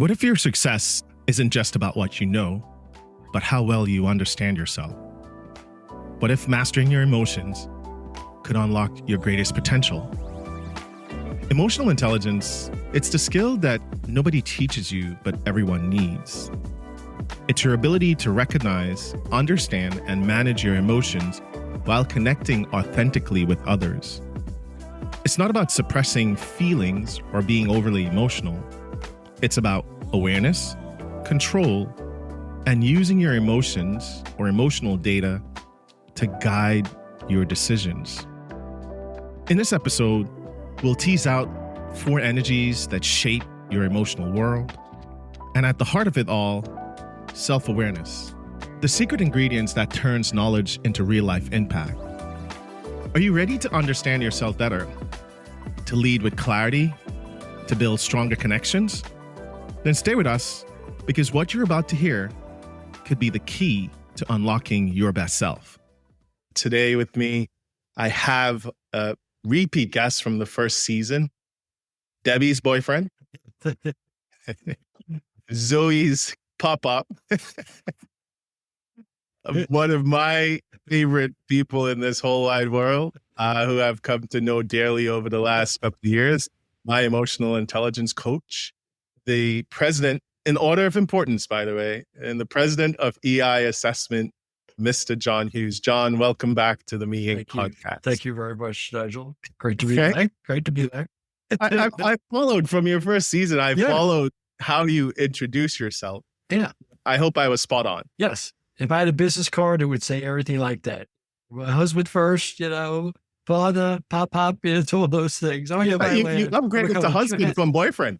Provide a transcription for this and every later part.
What if your success isn't just about what you know, but how well you understand yourself? What if mastering your emotions could unlock your greatest potential? Emotional intelligence, it's the skill that nobody teaches you, but everyone needs. It's your ability to recognize, understand, and manage your emotions while connecting authentically with others. It's not about suppressing feelings or being overly emotional. It's about awareness, control, and using your emotions or emotional data to guide your decisions. In this episode, we'll tease out 4 energies that shape your emotional world. And at the heart of it all, self-awareness, the secret ingredients that turns knowledge into real-life impact. Are you ready to understand yourself better? To lead with clarity? To build stronger connections? Then stay with us, because what you're about to hear could be the key to unlocking your best self. Today with me, I have a repeat guest from the first season, Debbie's boyfriend, Zoe's pop-up, one of my favorite people in this whole wide world, who I've come to know dearly over the last couple of years, my emotional intelligence coach, the president, in order of importance, by the way, and the president of EI Assessment, Mr. John Hughes. John, welcome back to the Me Inc. podcast. Thank you very much, Nigel. Great to be back. Great to be back. I followed from your first season. I followed how you introduce yourself. Yeah. I hope I was spot on. Yes. If I had a business card, it would say everything like that. My husband first, father, pop, it's all those things. Oh, yeah, you upgraded to husband from boyfriend.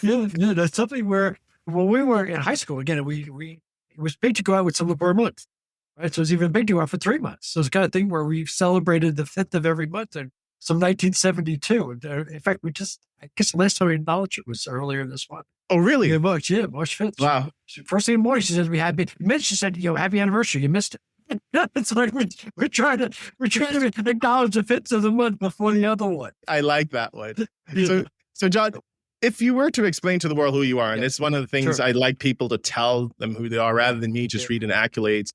Yeah, that's something where when we were in high school, again, it was big to go out with someone for a month. Right. So it was even big to go out for 3 months. So it's the kind of thing where we celebrated the 5th of every month and some 1972. In fact, I guess the last time we acknowledged it was earlier this month. Oh, really? Yeah, March 5th. Wow. First thing in the morning, she says, she said, happy anniversary. You missed it. It's like we're trying to acknowledge the 5th of the month before the other one. I like that one. So John, if you were to explain to the world who you are, and it's one of the things I like people to tell them who they are rather than me just reading accolades.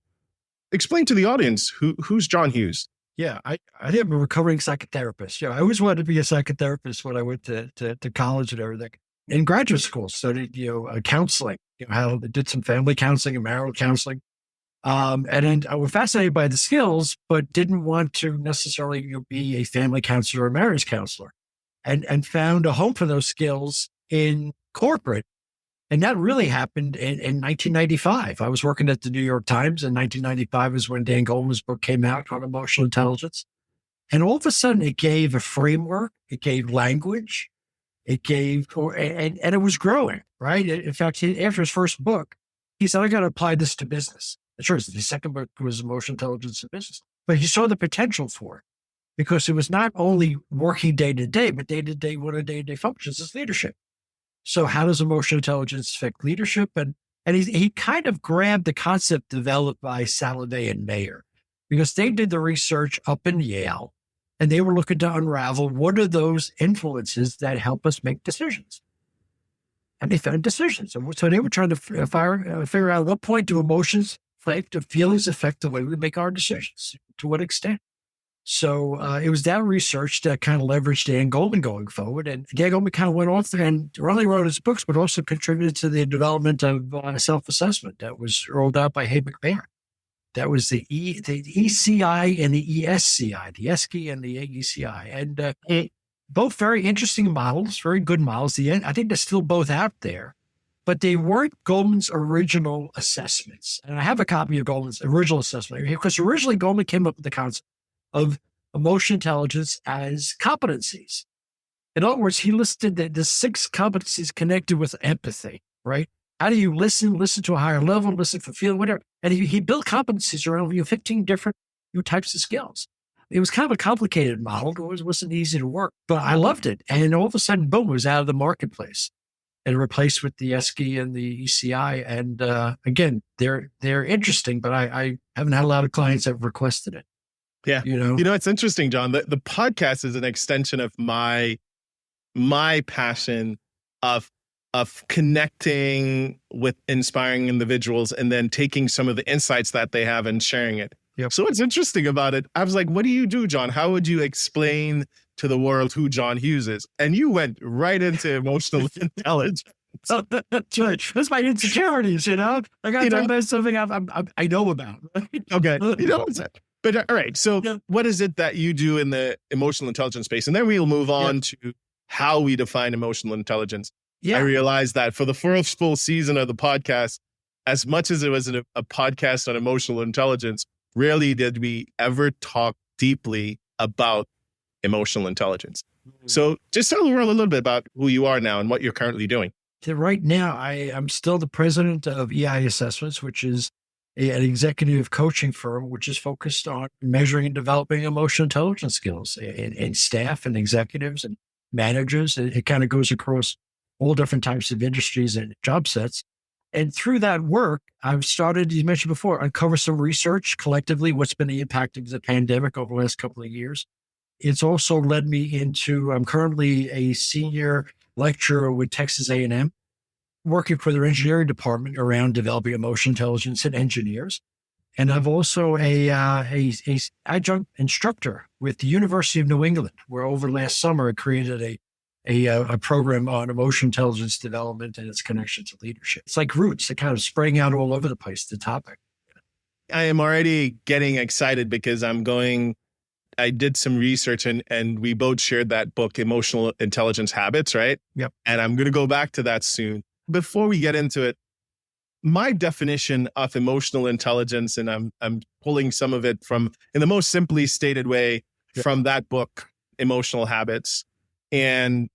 Explain to the audience who's John Hughes. Yeah, I think I'm a recovering psychotherapist. I always wanted to be a psychotherapist when I went to college and everything. In graduate school, studied counseling. How I did some family counseling and marital counseling, and then I was fascinated by the skills, but didn't want to necessarily be a family counselor or a marriage counselor, and found a home for those skills in corporate. And that really happened in 1995. I was working at the New York Times in 1995 is when Dan Goleman's book came out on emotional intelligence. And all of a sudden it gave a framework, it gave language, and it was growing, right? In fact, after his first book, he said, I got to apply this to business. Sure, his second book was Emotional Intelligence in Business, but he saw the potential for it because it was not only working day to day, but day to day, what are day-to-day functions is leadership. So how does emotional intelligence affect leadership? And he kind of grabbed the concept developed by Salovey and Mayer, because they did the research up in Yale, and they were looking to unravel what are those influences that help us make decisions. And they found decisions. So they were trying to figure out at what point do feelings affect the way we make our decisions, to what extent. So it was that research that kind of leveraged Dan Goleman going forward. And Dan Goleman kind of went off and not only wrote his books, but also contributed to the development of self-assessment that was rolled out by Hay McMahon. That was the ECI and the ESCI, the ESCI and the AECI. And both very interesting models, very good models. I think they're still both out there, but they weren't Goleman's original assessments. And I have a copy of Goleman's original assessment because originally Goleman came up with the concept of emotional intelligence as competencies. In other words, he listed the 6 competencies connected with empathy, right? How do you listen to a higher level, listen for feeling, whatever. And he built competencies around 15 different types of skills. It was kind of a complicated model. It wasn't easy to work, but I loved it. And all of a sudden, boom, it was out of the marketplace and replaced with the ESCI and the ECI. And again, they're interesting, but I haven't had a lot of clients that have requested it. Yeah. It's interesting, John. The podcast is an extension of my passion of of connecting with inspiring individuals and then taking some of the insights that they have and sharing it. Yep. So what's interesting about it, I was like, what do you do, John? How would you explain to the world who John Hughes is? And you went right into emotional intelligence. Oh, that's right. That's my insecurities, I got to talk about something I know about. Okay. But all right. So what is it that you do in the emotional intelligence space? And then we'll move on to how we define emotional intelligence. I realized that for the first full season of the podcast, as much as it was a podcast on emotional intelligence, rarely did we ever talk deeply about emotional intelligence. So just tell the world a little bit about who you are now and what you're currently doing. Right now, I'm still the president of EI Assessments, which is an executive coaching firm, which is focused on measuring and developing emotional intelligence skills in staff and executives and managers. It kind of goes across all different types of industries and job sets. And through that work, I've started, you mentioned before, uncover some research collectively, what's been the impact of the pandemic over the last couple of years. It's also led me into, I'm currently a senior lecturer with Texas A&M, working for their engineering department around developing emotional intelligence in engineers. And I'm also a adjunct instructor with the University of New England, where over last summer I created a program on emotional intelligence development and its connection to leadership. It's like roots that kind of spraying out all over the place, the topic. I am already getting excited because I did some research and we both shared that book, Emotional Intelligence Habits, right? Yep. And I'm going to go back to that soon. Before we get into it, my definition of emotional intelligence, and I'm pulling some of it from, in the most simply stated way, from that book, Emotional Habits. And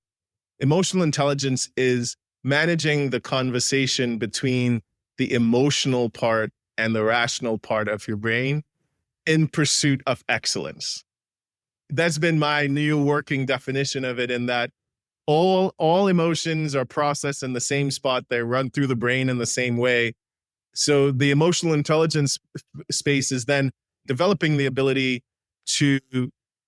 emotional intelligence is managing the conversation between the emotional part and the rational part of your brain in pursuit of excellence. That's been my new working definition of it, in that all emotions are processed in the same spot. They run through the brain in the same way. So the emotional intelligence space is then developing the ability to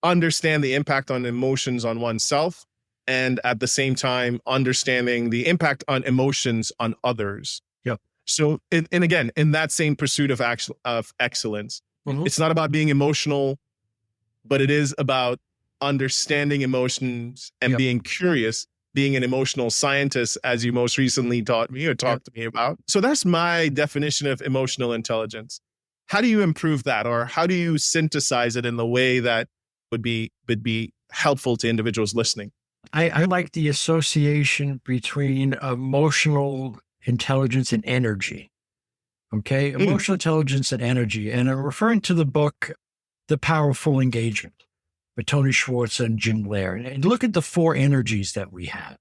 understand the impact on emotions on oneself, and at the same time, understanding the impact on emotions on others. Yep. So, and again, in that same pursuit of excellence, it's not about being emotional, but it is about understanding emotions and being curious, being an emotional scientist, as you most recently taught me or talked to me about. So that's my definition of emotional intelligence. How do you improve that, or how do you synthesize it in the way that would be helpful to individuals listening? I like the association between emotional intelligence and energy. Okay. Emotional intelligence and energy. And I'm referring to the book, The Powerful Engagement, by Tony Schwartz and Jim Blair. And look at the four energies that we have.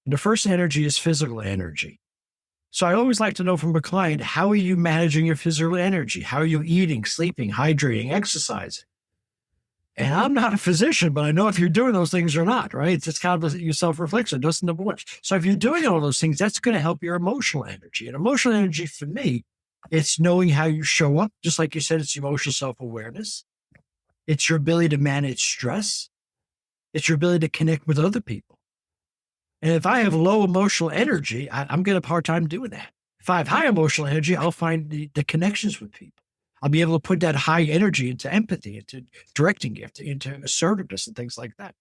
And the first energy is physical energy. So I always like to know from a client, how are you managing your physical energy? How are you eating, sleeping, hydrating, exercising? And I'm not a physician, but I know if you're doing those things or not, right? It's just kind of your self-reflection. That's number one. So if you're doing all those things, that's going to help your emotional energy. And emotional energy for me, it's knowing how you show up. Just like you said, it's emotional self-awareness. It's your ability to manage stress. It's your ability to connect with other people. And if I have low emotional energy, I'm going to have a hard time doing that. If I have high emotional energy, I'll find the connections with people. I'll be able to put that high energy into empathy, into directing gift, into assertiveness and things like that.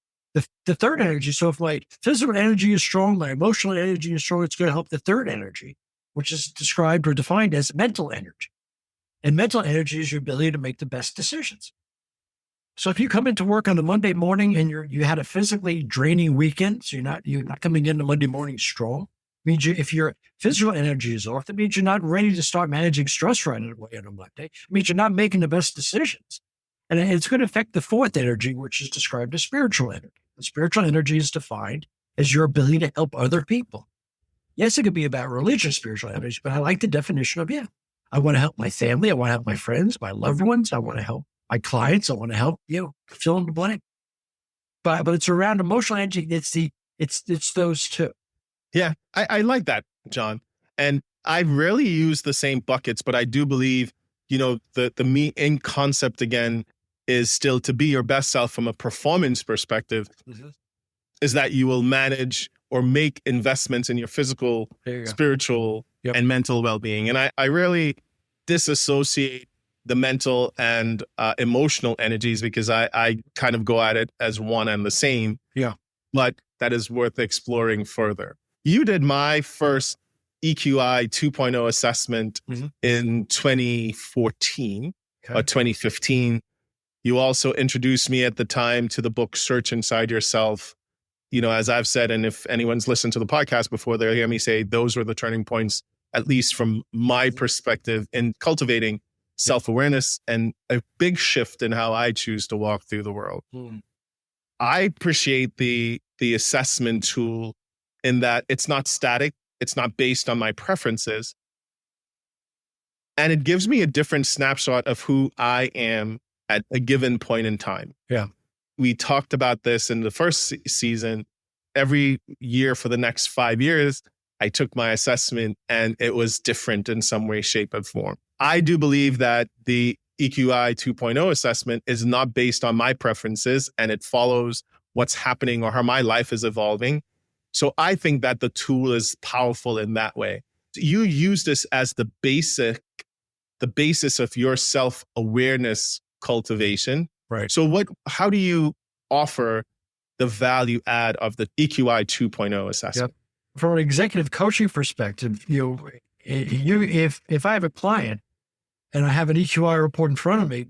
The third energy, so if my physical energy is strong, my emotional energy is strong, it's going to help the third energy, which is described or defined as mental energy. And mental energy is your ability to make the best decisions. So if you come into work on a Monday morning and you had a physically draining weekend, so you're not coming into Monday morning strong, means if your physical energy is off, that means you're not ready to start managing stress right away on a Monday. It means you're not making the best decisions. And it's going to affect the fourth energy, which is described as spiritual energy. The spiritual energy is defined as your ability to help other people. Yes, it could be about religious spiritual energy, but I like the definition of, I want to help my family. I want to help my friends, my loved ones. I want to help my clients. I want to help fill in the blank. But it's around emotional energy. It's those two. Yeah, I like that, John. And I rarely use the same buckets, but I do believe, the me in concept again is still to be your best self from a performance perspective, is that you will manage or make investments in your physical, spiritual, and mental well-being. And I really disassociate the mental and emotional energies because I kind of go at it as one and the same. Yeah. But that is worth exploring further. You did my first EQI 2.0 assessment in 2014 or 2015. You also introduced me at the time to the book Search Inside Yourself. You know, as I've said, and if anyone's listened to the podcast before, they'll hear me say those were the turning points, at least from my perspective, in cultivating self-awareness and a big shift in how I choose to walk through the world. I appreciate the assessment tool in that it's not static, it's not based on my preferences, and it gives me a different snapshot of who I am at a given point in time. Yeah. We talked about this in the first season. Every year for the next 5 years, I took my assessment and it was different in some way, shape, or form. I do believe that the EQI 2.0 assessment is not based on my preferences and it follows what's happening or how my life is evolving. So I think that the tool is powerful in that way. You use this as the basis of your self-awareness cultivation. Right. So how do you offer the value add of the EQI 2.0 assessment? From an executive coaching perspective, if I have a client and I have an EQI report in front of me,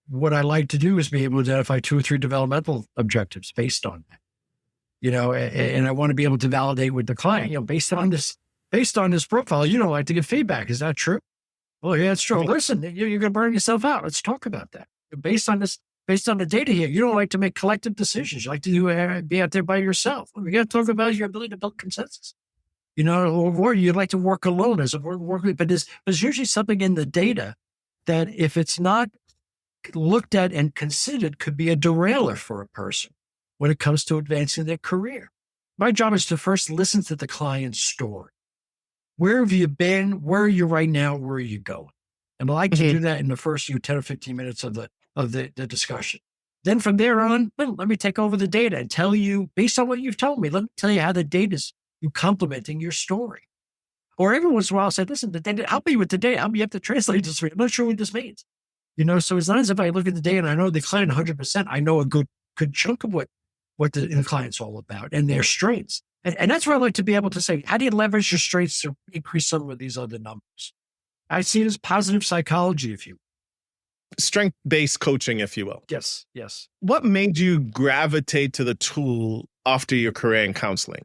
what I like to do is be able to identify 2 or 3 developmental objectives based on that. And I want to be able to validate with the client, based on this profile, you don't like to give feedback. Is that true? Well, yeah, it's true. Listen, you're going to burn yourself out. Let's talk about that. Based on the data here, you don't like to make collective decisions. You like to be out there by yourself. We got to talk about your ability to build consensus, or you'd like to work alone as a work. But there's usually something in the data that if it's not looked at and considered could be a derailer for a person when it comes to advancing their career. My job is to first listen to the client's story. Where have you been? Where are you right now? Where are you going? And I like to do that in the first 10 or 15 minutes of the discussion. Then from there on, let me take over the data and tell you, based on what you've told me, let me tell you how the data's complementing your story. Or every once in a while, I'll say, listen, the data, help me with the data. You have to translate this for me. I'm not sure what this means. So it's not as if I look at the data and I know the client 100%. I know a good chunk of what the client's all about and their strengths. And that's where I like to be able to say, how do you leverage your strengths to increase some of these other numbers? I see it as positive psychology, if you will. Strength-based coaching, if you will. Yes. What made you gravitate to the tool after your career in counseling?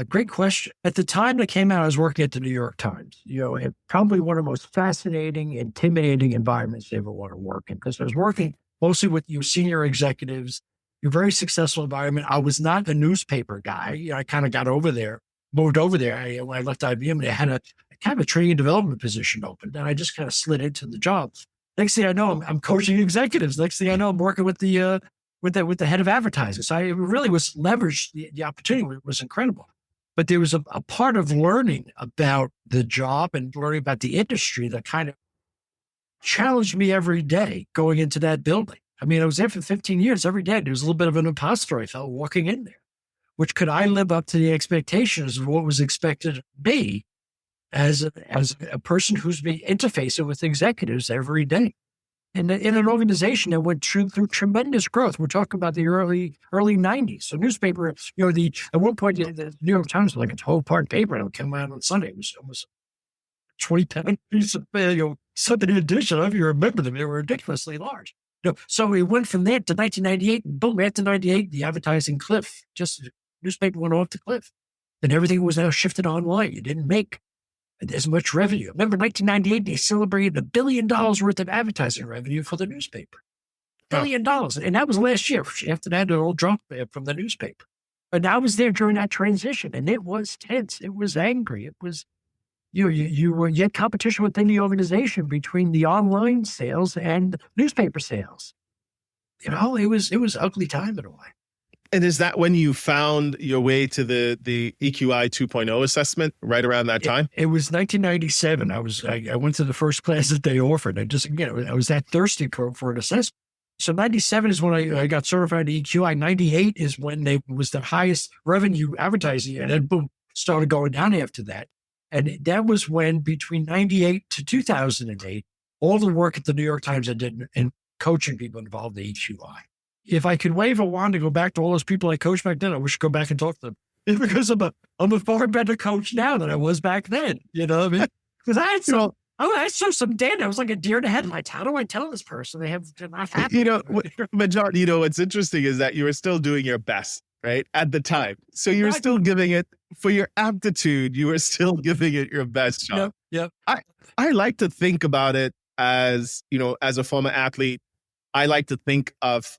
Great question. At the time that came out, I was working at the New York Times. Probably one of the most fascinating, intimidating environments you ever want to work in, because I was working mostly with senior executives, a very successful environment. I was not a newspaper guy. I kind of moved over there. When I left IBM, they had a kind of a training and development position open, and I just kind of slid into the job. Next thing I know, I'm coaching executives. Next thing I know, I'm working with the head of advertising. So I really was leveraged. The opportunity was incredible. But there was a part of learning about the job and learning about the industry that kind of challenged me every day going into that building. I was there for 15 years. Every day, there was a little bit of an imposter I felt walking in there. Which could I live up to the expectations of what was expected of me as a person who's been interfacing with executives every day? And in an organization that went through tremendous growth. We're talking about the early 90s. So newspaper, at one point, the New York Times was like a 12-part paper that would come out on Sunday. It was almost 20-pound piece of, Sunday edition. I don't know if you remember them. They were ridiculously large. So we went from there to 1998, and boom, after 98, the advertising cliff, just newspaper went off the cliff. And everything was now shifted online. You didn't make as much revenue. Remember, 1998, they celebrated $1 billion worth of advertising revenue for the newspaper. $1 billion. And that was last year. After that, it all dropped from the newspaper. But I was there during that transition, and it was tense. It was angry. It was, you had competition within the organization between the online sales and newspaper sales. It was ugly time in a way. And is that when you found your way to the EQI 2.0 assessment right around that time? It was 1997. I went to the first class that they offered. I was that thirsty for an assessment. So 97 is when I got certified to EQI. 98 is when they was the highest revenue advertising, and then boom, started going down after that. And that was when between 98 to 2008, all the work at the New York Times I did in coaching people involved the EQI. If I could wave a wand to go back to all those people I coached back then, I wish I'd go back and talk to them. Because I'm a far better coach now than I was back then. You know what I mean? Because I saw some data. I was like a deer in the headlights. How do I tell this person they're not happy? But John, what's interesting is that you were still doing your best, right? At the time. So you were still giving it for your aptitude. You were still giving it your best, John. Yep. I like to think about it as, as a former athlete, I like to think of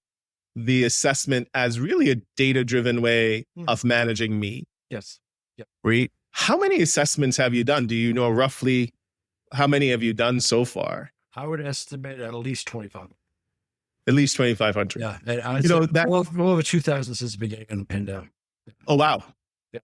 the assessment as really a data-driven way of managing me. Yes. Yep. Right? How many assessments have you done? Do you know roughly how many have you done so far? I would estimate at least 25. At least 2,500. Yeah. Over 2,000 since the beginning of the pandemic. Oh, wow. Yeah.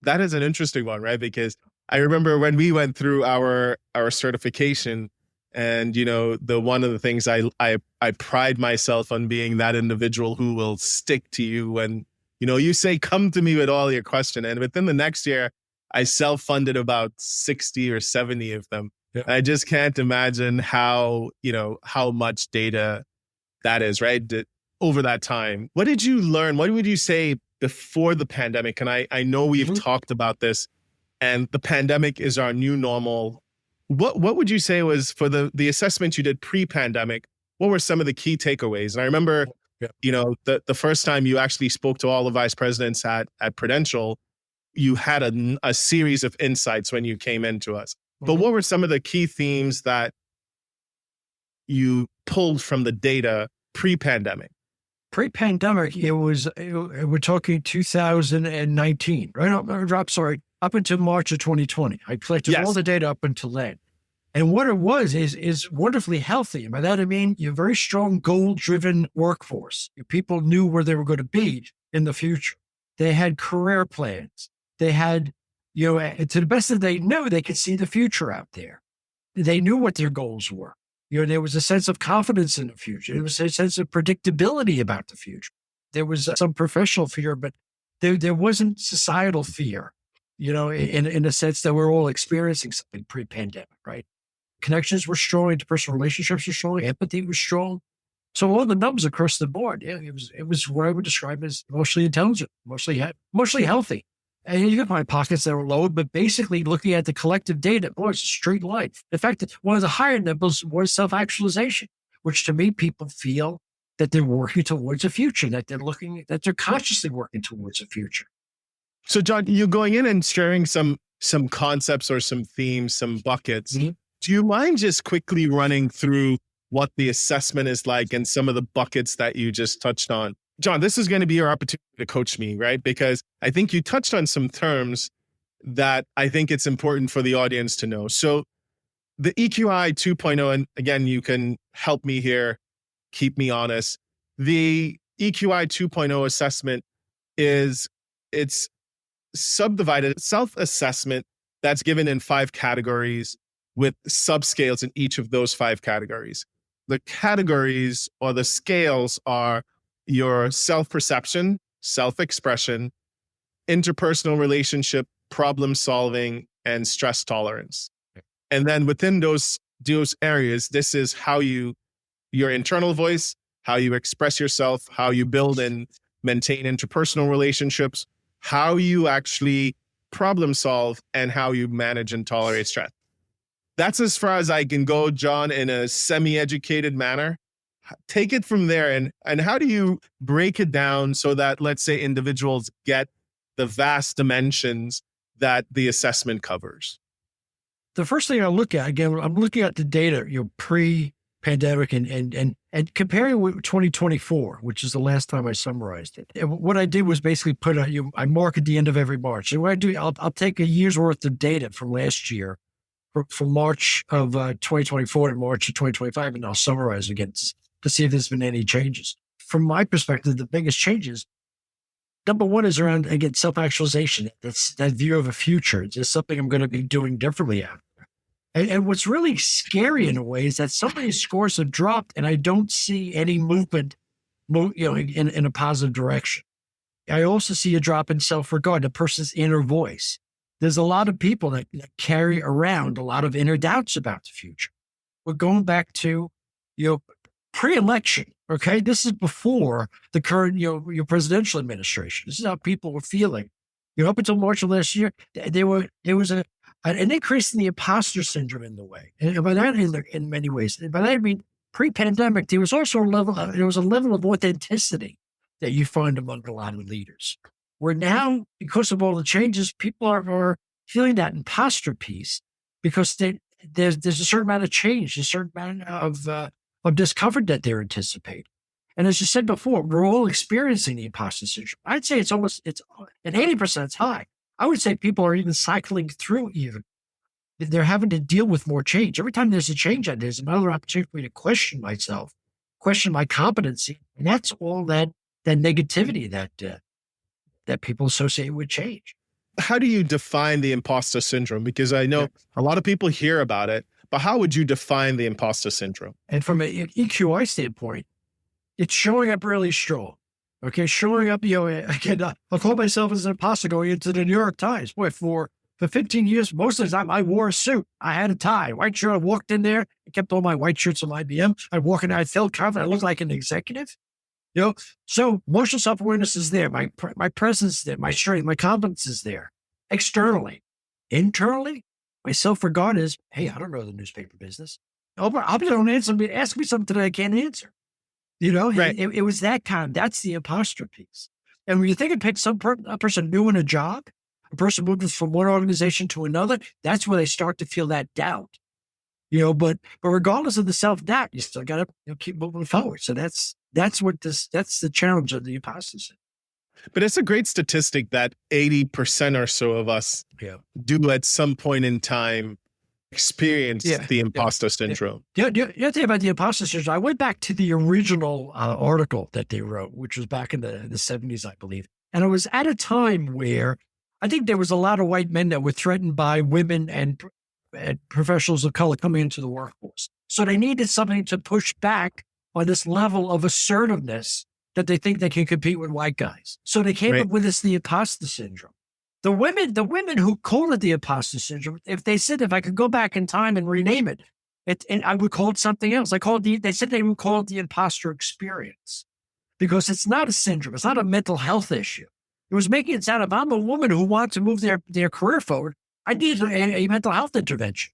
That is an interesting one, right? Because I remember when we went through our certification, and, the one of the things I pride myself on being that individual who will stick to you when, you say, come to me with all your question. And within the next year, I self-funded about 60 or 70 of them. Yeah. I just can't imagine how much data that is, right? Over that time. What did you learn? What would you say before the pandemic? And I know we've talked about this, and the pandemic is our new normal. What would you say was, for the assessment you did pre-pandemic, what were some of the key takeaways? And I remember, the first time you actually spoke to all the vice presidents at Prudential, you had a series of insights when you came into us. But what were some of the key themes that you pulled from the data pre-pandemic? Pre-pandemic, we're talking 2019, right? Up until March of 2020. I collected all the data up until then. And what it was is wonderfully healthy. And by that, I mean, you're a very strong goal-driven workforce. Your people knew where they were going to be in the future. They had career plans. They had, to the best that they knew, they could see the future out there. They knew what their goals were. There was a sense of confidence in the future. There was a sense of predictability about the future. There was some professional fear, but there wasn't societal fear. In a sense that we're all experiencing something pre-pandemic, right? Connections were strong, interpersonal relationships were strong, empathy was strong. So all the numbers across the board, it was what I would describe as emotionally intelligent, emotionally healthy. And you can find pockets that were low, but basically looking at the collective data, it's a straight line. In fact, one of the higher numbers was self-actualization, which to me, people feel that they're working towards a future, that they're consciously working towards a future. So, John, you're going in and sharing some concepts or some themes, some buckets. Mm-hmm. Do you mind just quickly running through what the assessment is like and some of the buckets that you just touched on? John, this is going to be your opportunity to coach me, right? Because I think you touched on some terms that I think it's important for the audience to know. So the EQI 2.0, and again, you can help me here, keep me honest. The EQI 2.0 assessment it's subdivided self-assessment that's given in 5 categories with subscales in each of those 5 categories. The categories or the scales are your self-perception, self-expression, interpersonal relationship, problem solving, and stress tolerance. And then within those areas, this is how your internal voice, how you express yourself, how you build and maintain interpersonal relationships, how you actually problem solve, and how you manage and tolerate stress. That's as far as I can go, John, in a semi-educated manner. Take it from there. And how do you break it down so that, let's say, individuals get the vast dimensions that the assessment covers? The first thing I look at, again, I'm looking at the data, pre-pandemic and comparing with 2024, which is the last time I summarized it. And what I did was basically I mark at the end of every March. And what I do, I'll take a year's worth of data from last year, from March of 2024 to March of 2025, and I'll summarize again to see if there's been any changes. From my perspective, the biggest changes, number one, is around, again, self-actualization. That's that view of a future. It's just something I'm going to be doing differently after. And what's really scary in a way is that some of these scores have dropped and I don't see any movement, in a positive direction. I also see a drop in self-regard, the person's inner voice. There's a lot of people that carry around a lot of inner doubts about the future. We're going back to, pre-election. Okay. This is before the current, your presidential administration. This is how people were feeling. Up until March of last year, there was an increase in the imposter syndrome in the way. And by that, in many ways, by that I mean pre-pandemic, there was also a level of authenticity that you find among a lot of leaders. Where now, because of all the changes, people are feeling that imposter piece because there's a certain amount of change, a certain amount of discomfort that they're anticipating. And as you said before, we're all experiencing the imposter syndrome. I'd say it's at 80% it's high. I would say people are even cycling through even. They're having to deal with more change. Every time there's a change, there's another opportunity for me to question myself, question my competency. And that's all that negativity that people associate with change. How do you define the imposter syndrome? Because I know a lot of people hear about it, but how would you define the imposter syndrome? And from an EQI standpoint, it's showing up really strong. Okay, showing up, again, I'll call myself as an imposter going into the New York Times. Boy, for 15 years, most of the time I wore a suit. I had a tie, white shirt. I walked in there. I kept all my white shirts on IBM. I'd walk in there. I felt confident. I looked like an executive. So emotional self-awareness is there. My presence is there. My strength, my confidence is there. Externally. Internally, my self-regard is, hey, I don't know the newspaper business. I'll don't answer me. Ask me something that I can't answer. Right. It was that that's the imposter piece. And when you think it picks a person new in a job, a person moving from one organization to another, that's where they start to feel that doubt. But regardless of the self-doubt, you still got to keep moving forward. So that's the challenge of the imposter syndrome. But it's a great statistic that 80% or so of us do at some point in time experience the imposter syndrome. The other thing about the imposter syndrome, I went back to the original article that they wrote, which was back in the 70s, I believe. And it was at a time where I think there was a lot of white men that were threatened by women and professionals of color coming into the workforce. So they needed something to push back on this level of assertiveness that they think they can compete with white guys. So they came up with the imposter syndrome. The women who called it the imposter syndrome, if they said, if I could go back in time and rename it, and I would call it something else. They said they would call it the imposter experience because it's not a syndrome. It's not a mental health issue. It was making it sound, if I'm a woman who wants to move their career forward, I need a mental health intervention.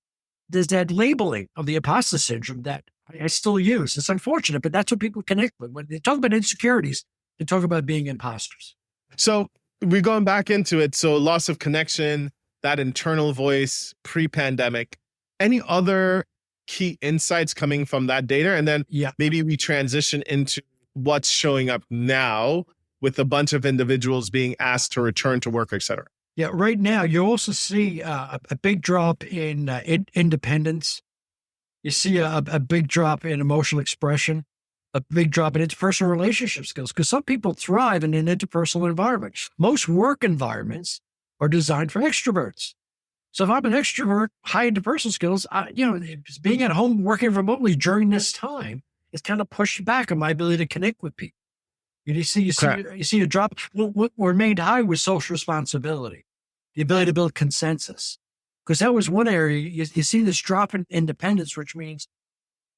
There's that labeling of the imposter syndrome that I still use. It's unfortunate, but that's what people connect with. When they talk about insecurities, they talk about being imposters. So we're going back into it. So loss of connection, that internal voice, pre-pandemic. Any other key insights coming from that data? And then maybe we transition into what's showing up now with a bunch of individuals being asked to return to work, et cetera. Yeah, right now you also see a big drop in independence. You see a big drop in emotional expression, a big drop in interpersonal relationship skills, because some people thrive in an interpersonal environment. Most work environments are designed for extroverts. So if I'm an extrovert, high interpersonal skills, being at home, working remotely during this time is kind of pushed back on my ability to connect with people. You see a drop. What remained high was social responsibility, the ability to build consensus. Because that was one area, you see this drop in independence, which means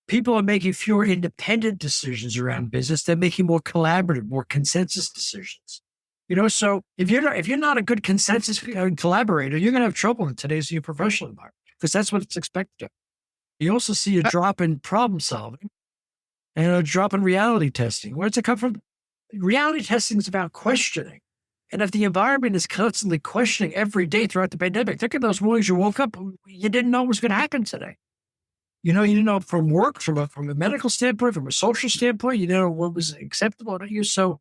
people are making fewer independent decisions around business. They're making more collaborative, more consensus decisions. So if you're not a good consensus collaborator, you're going to have trouble in today's new professional environment because that's what it's expected of. You also see a drop in problem solving and a drop in reality testing. Where does it come from? Reality testing is about questioning. And if the environment is constantly questioning every day throughout the pandemic, think of those mornings you woke up, you didn't know what was going to happen today. You didn't know from work, from a medical standpoint, from a social standpoint, you didn't know what was acceptable to you. So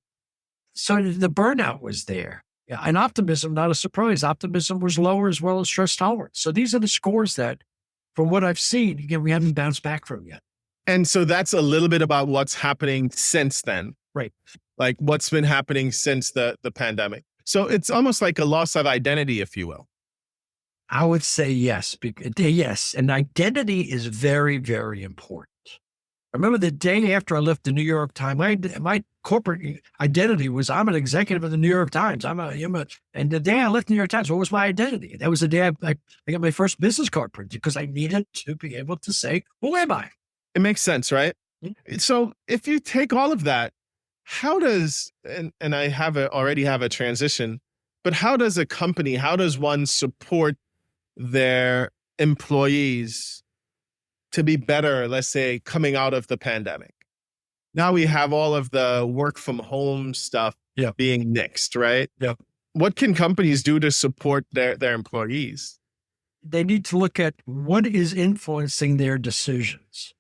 the burnout was there. Yeah, and optimism, not a surprise. Optimism was lower as well as stress tolerance. So these are the scores that, from what I've seen, again, we haven't bounced back from yet. And so that's a little bit about what's happening since then. Right. Like what's been happening since the pandemic. So it's almost like a loss of identity, if you will. I would say yes. Yes. And identity is very, very important. I remember the day after I left the New York Times, my corporate identity was I'm an executive of the New York Times. And the day I left the New York Times, what was my identity? That was the day I got my first business card printed because I needed to be able to say, who am I? It makes sense, right? So if you take all of that, how does, and I already have a transition, but how does how does one support their employees to be better, let's say, coming out of the pandemic? Now we have all of the work from home stuff being nixed, right? Yeah. What can companies do to support their employees? They need to look at what is influencing their decisions.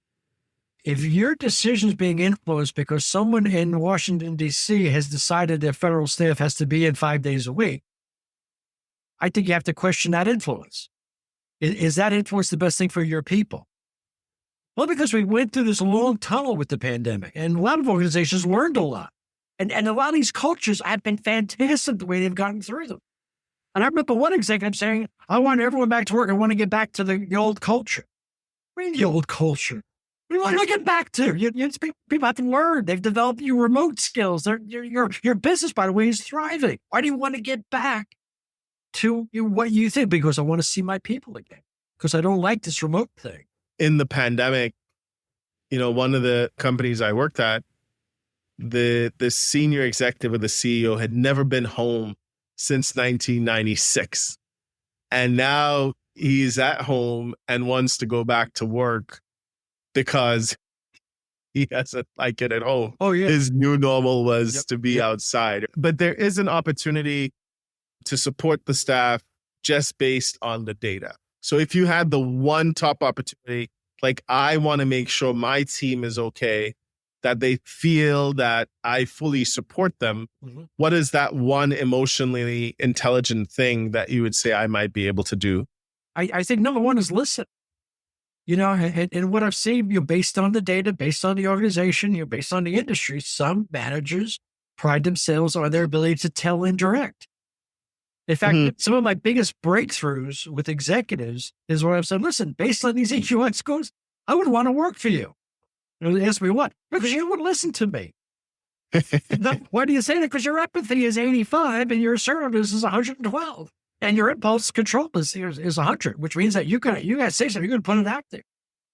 If your decision is being influenced because someone in Washington, D.C. has decided their federal staff has to be in 5 days a week, I think you have to question that influence. Is that influence the best thing for your people? Well, because we went through this long tunnel with the pandemic, and a lot of organizations learned a lot. And a lot of these cultures have been fantastic the way they've gotten through them. And I remember one executive saying, I want everyone back to work. I want to get back to the old culture. What do you mean the old culture? We want to get back to. People have to learn. They've developed your remote skills. Your business, by the way, is thriving. Why do you want to get back to what you think? Because I want to see my people again. Because I don't like this remote thing. In the pandemic, one of the companies I worked at, the senior executive of the CEO had never been home since 1996. And now he's at home and wants to go back to work because he doesn't like it at home. Oh, yeah. His new normal was to be outside. But there is an opportunity to support the staff just based on the data. So if you had the one top opportunity, like I want to make sure my team is okay, that they feel that I fully support them, what is that one emotionally intelligent thing that you would say I might be able to do? I think number one is listen. And what I've seen, based on the data, based on the organization, based on the industry, some managers pride themselves on their ability to tell and direct. In fact, some of my biggest breakthroughs with executives is where I've said, listen, based on these EQX scores, I would want to work for you. And they ask me what? Because you wouldn't listen to me. Why do you say that? Because your empathy is 85 and your assertiveness is 112. And your impulse control is 100, which means that you got to say something, you're going to put it out there.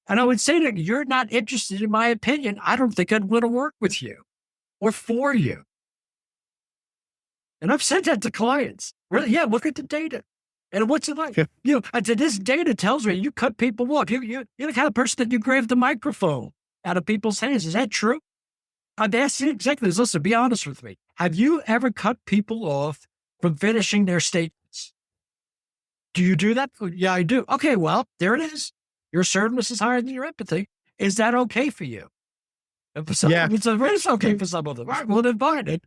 And I would say that you're not interested in my opinion. I don't think I'd want to work with you or for you. And I've said that to clients. Really, yeah, look at the data. And what's it like? This data tells me you cut people off. You're the kind of person that you grab the microphone out of people's hands. Is that true? I've asked the executives, listen, be honest with me. Have you ever cut people off from finishing their statements? Do you do that? Yeah, I do. Okay, well, there it is. Your assertiveness is higher than your empathy. Is that okay for you? It's okay for some of them. All right, well, then fine. And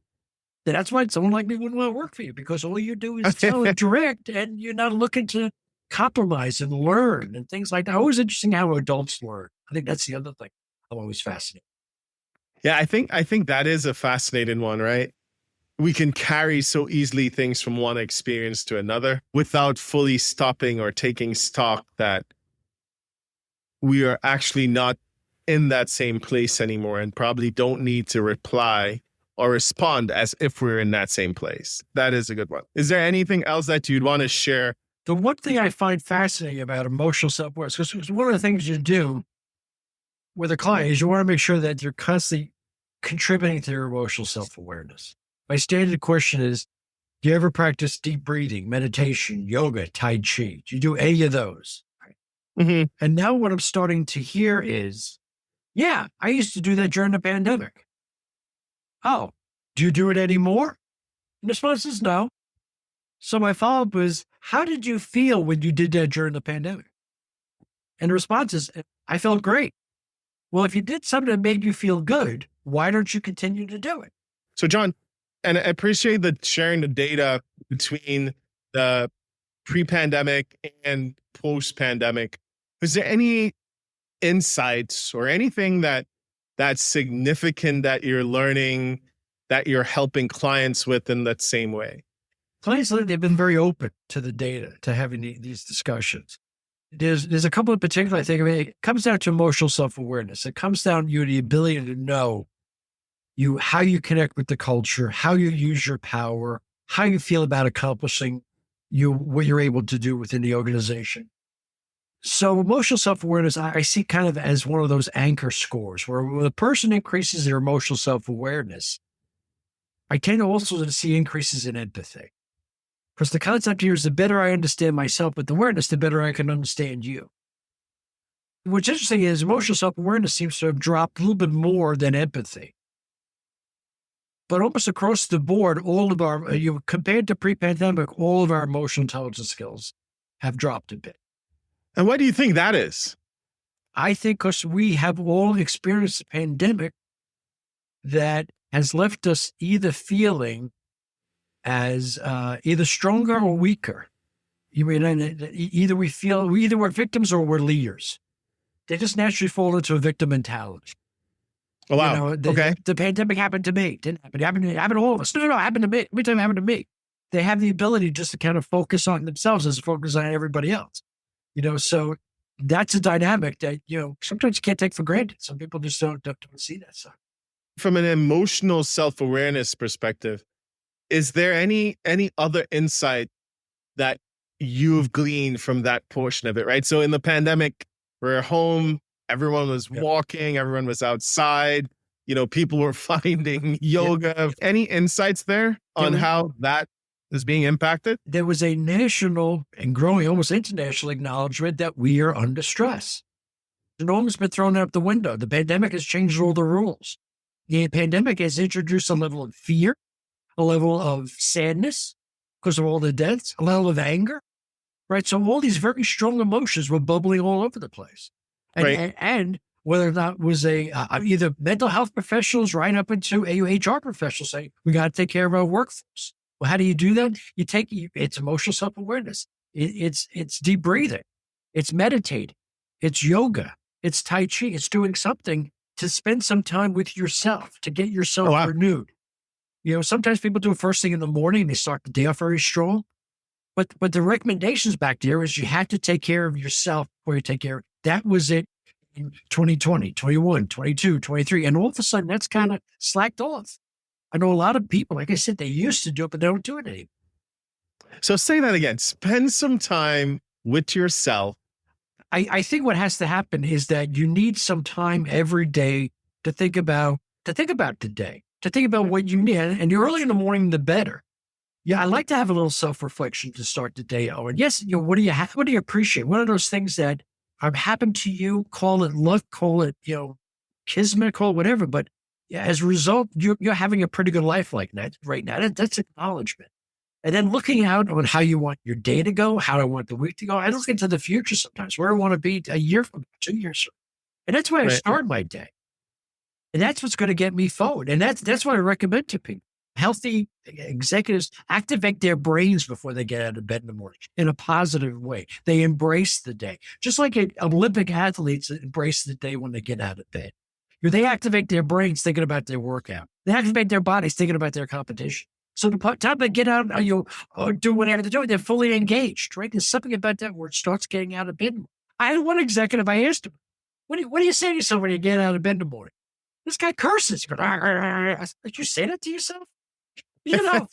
that's why someone like me wouldn't want to work for you, because all you do is tell and direct, and you're not looking to compromise and learn and things like that. Always interesting how adults learn. I think that's the other thing I'm always fascinated. Yeah, I think that is a fascinating one, right? We can carry so easily things from one experience to another without fully stopping or taking stock that we are actually not in that same place anymore and probably don't need to reply or respond as if we're in that same place. That is a good one. Is there anything else that you'd want to share? The one thing I find fascinating about emotional self-awareness, because one of the things you do with a client is you want to make sure that you're constantly contributing to their emotional self-awareness. My standard question is, do you ever practice deep breathing, meditation, yoga, Tai Chi? Do you do any of those? And now what I'm starting to hear is, yeah, I used to do that during the pandemic. Oh, do you do it anymore? And the response is no. So my follow-up was, how did you feel when you did that during the pandemic? And the response is, I felt great. Well, if you did something that made you feel good, why don't you continue to do it? So John, and I appreciate the sharing the data between the pre-pandemic and post-pandemic. Is there any insights or anything that's significant that you're learning, that you're helping clients with in that same way? clients, they've been very open to the data, to having these discussions. There's a couple in particular I think. I mean, it comes down to emotional self-awareness. It comes down to the ability to know how you connect with the culture, how you use your power, how you feel about accomplishing what you're able to do within the organization. So emotional self-awareness, I see kind of as one of those anchor scores where when a person increases their emotional self-awareness, I tend to also to see increases in empathy. Because the concept here is the better I understand myself with awareness, the better I can understand you. What's interesting is emotional self-awareness seems to have dropped a little bit more than empathy. But almost across the board, all of our, compared to pre-pandemic, all of our emotional intelligence skills have dropped a bit. And why do you think that is? I think because we have all experienced a pandemic that has left us either feeling as either stronger or weaker. Either we're victims or we're leaders. They just naturally fall into a victim mentality. Oh, wow. Okay. The pandemic happened to me. Didn't happen. It happened to all of us. No, it happened to me. Every time it happened to me. They have the ability just to kind of focus on themselves as focus on everybody else. So that's a dynamic that, sometimes you can't take for granted. Some people just don't see that stuff. From an emotional self-awareness perspective, is there any other insight that you've gleaned from that portion of it, right? So in the pandemic, we're home, everyone was walking, everyone was outside, people were finding yoga. Yep. Any insights there on how that is being impacted? There was a national and growing, almost international acknowledgement that we are under stress. The norm has been thrown out the window. The pandemic has changed all the rules. The pandemic has introduced a level of fear, a level of sadness because of all the deaths, a level of anger, right? So all these very strong emotions were bubbling all over the place. And whether or not it was either mental health professionals right up into HR professionals saying, we got to take care of our workforce. Well, how do you do that? It's emotional self-awareness. It's deep breathing. It's meditating. It's yoga. It's Tai Chi. It's doing something to spend some time with yourself, to get yourself renewed. Sometimes people do it first thing in the morning. They start the day off very strong. But the recommendations back there is you have to take care of yourself before you take care of it. That was it in 2020, 21, 22, 23. And all of a sudden, that's kind of slacked off. I know a lot of people, like I said, they used to do it, but they don't do it anymore. So say that again. Spend some time with yourself. I think what has to happen is that you need some time every day to think about the day, to think about what you need. And the earlier in the morning, the better. Yeah, I like to have a little self-reflection to start the day. Oh, and yes, what do you have? What do you appreciate? What are those things that have happened to you? Call it luck, call it, kismet, call it whatever. But as a result, you're having a pretty good life like that right now. That's acknowledgement. And then looking out on how you want your day to go, how I want the week to go. I look into the future sometimes, where I want to be a year from now, 2 years from now. And that's why I start my day. And that's what's going to get me forward. And that's what I recommend to people. Healthy executives activate their brains before they get out of bed in the morning in a positive way. They embrace the day, just like Olympic athletes embrace the day when they get out of bed. They activate their brains thinking about their workout. They activate their bodies thinking about their competition. So the time they get out, or do whatever they're doing, they're fully engaged, right? There's something about that where it starts getting out of bed. I had one executive, I asked him, what do you say to yourself when you get out of bed in the morning? This guy curses. He goes, did you say that to yourself? You're like,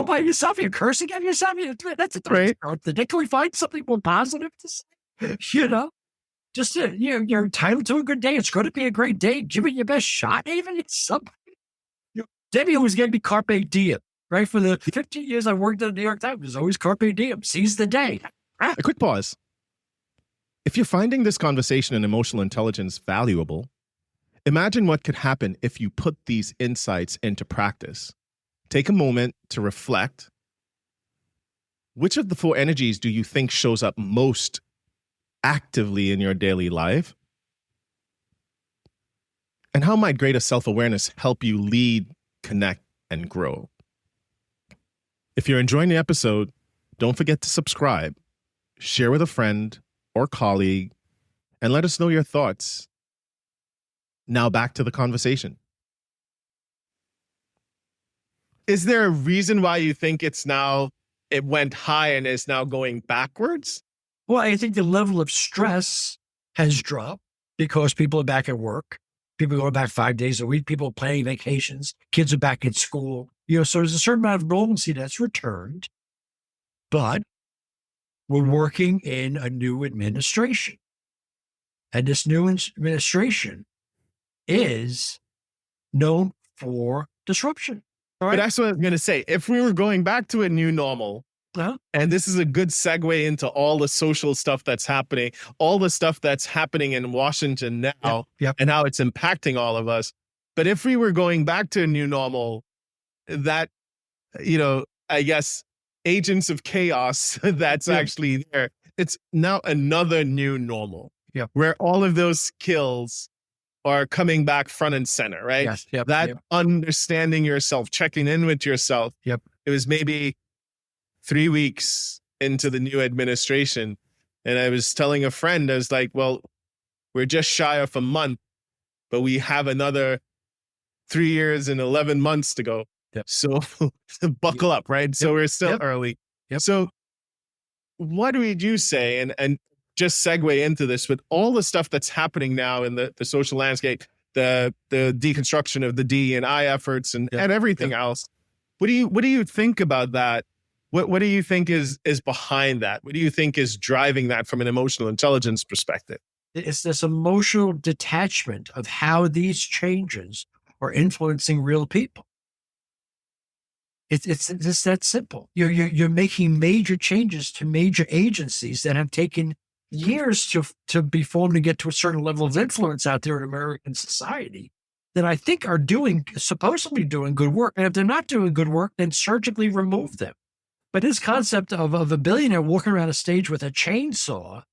by yourself, you're cursing at yourself. That's a great start the day. Can we find something more positive to say? Just you're entitled to a good day. It's going to be a great day. Give it your best shot. Even it's something. Debbie was going to be carpe diem, right? For the 15 years I worked at the New York Times, it was always carpe diem. Seize the day. A quick pause. If you're finding this conversation in emotional intelligence valuable, imagine what could happen if you put these insights into practice. Take a moment to reflect. Which of the 4 energies do you think shows up most actively in your daily life? And how might greater self-awareness help you lead, connect, and grow? If you're enjoying the episode, don't forget to subscribe, share with a friend or colleague, and let us know your thoughts. Now back to the conversation. Is there a reason why you think it went high and is now going backwards? Well, I think the level of stress has dropped because people are back at work. People go back 5 days a week. People are planning vacations. Kids are back at school. So there's a certain amount of normalcy that's returned. But we're working in a new administration. And this new administration is known for disruption. All But right. that's what I was going to say. If we were going back to a new normal, Uh-huh. and this is a good segue into all the social stuff that's happening, all the stuff that's happening in Washington now, Yep. and how it's impacting all of us. But if we were going back to a new normal, that, I guess agents of chaos that's Yep. actually there, it's now another new normal Yep. where all of those skills are coming back front and center, right? Yes. Yep. That Yep. understanding yourself, checking in with yourself. Yep. It was maybe 3 weeks into the new administration. And I was telling a friend, I was like, well, we're just shy of a month, but we have another 3 years and 11 months to go. Yep. So buckle up, right? So we're still early. Yep. So what would you say? And just segue into this, with all the stuff that's happening now in the social landscape, the deconstruction of the DE&I efforts and everything else. What do you think about that? What do you think is behind that? What do you think is driving that from an emotional intelligence perspective? It's this emotional detachment of how these changes are influencing real people. It's just that simple. You're making major changes to major agencies that have taken years to be formed to get to a certain level of influence out there in American society that I think are supposedly doing good work. And if they're not doing good work, then surgically remove them. But this concept of a billionaire walking around a stage with a chainsaw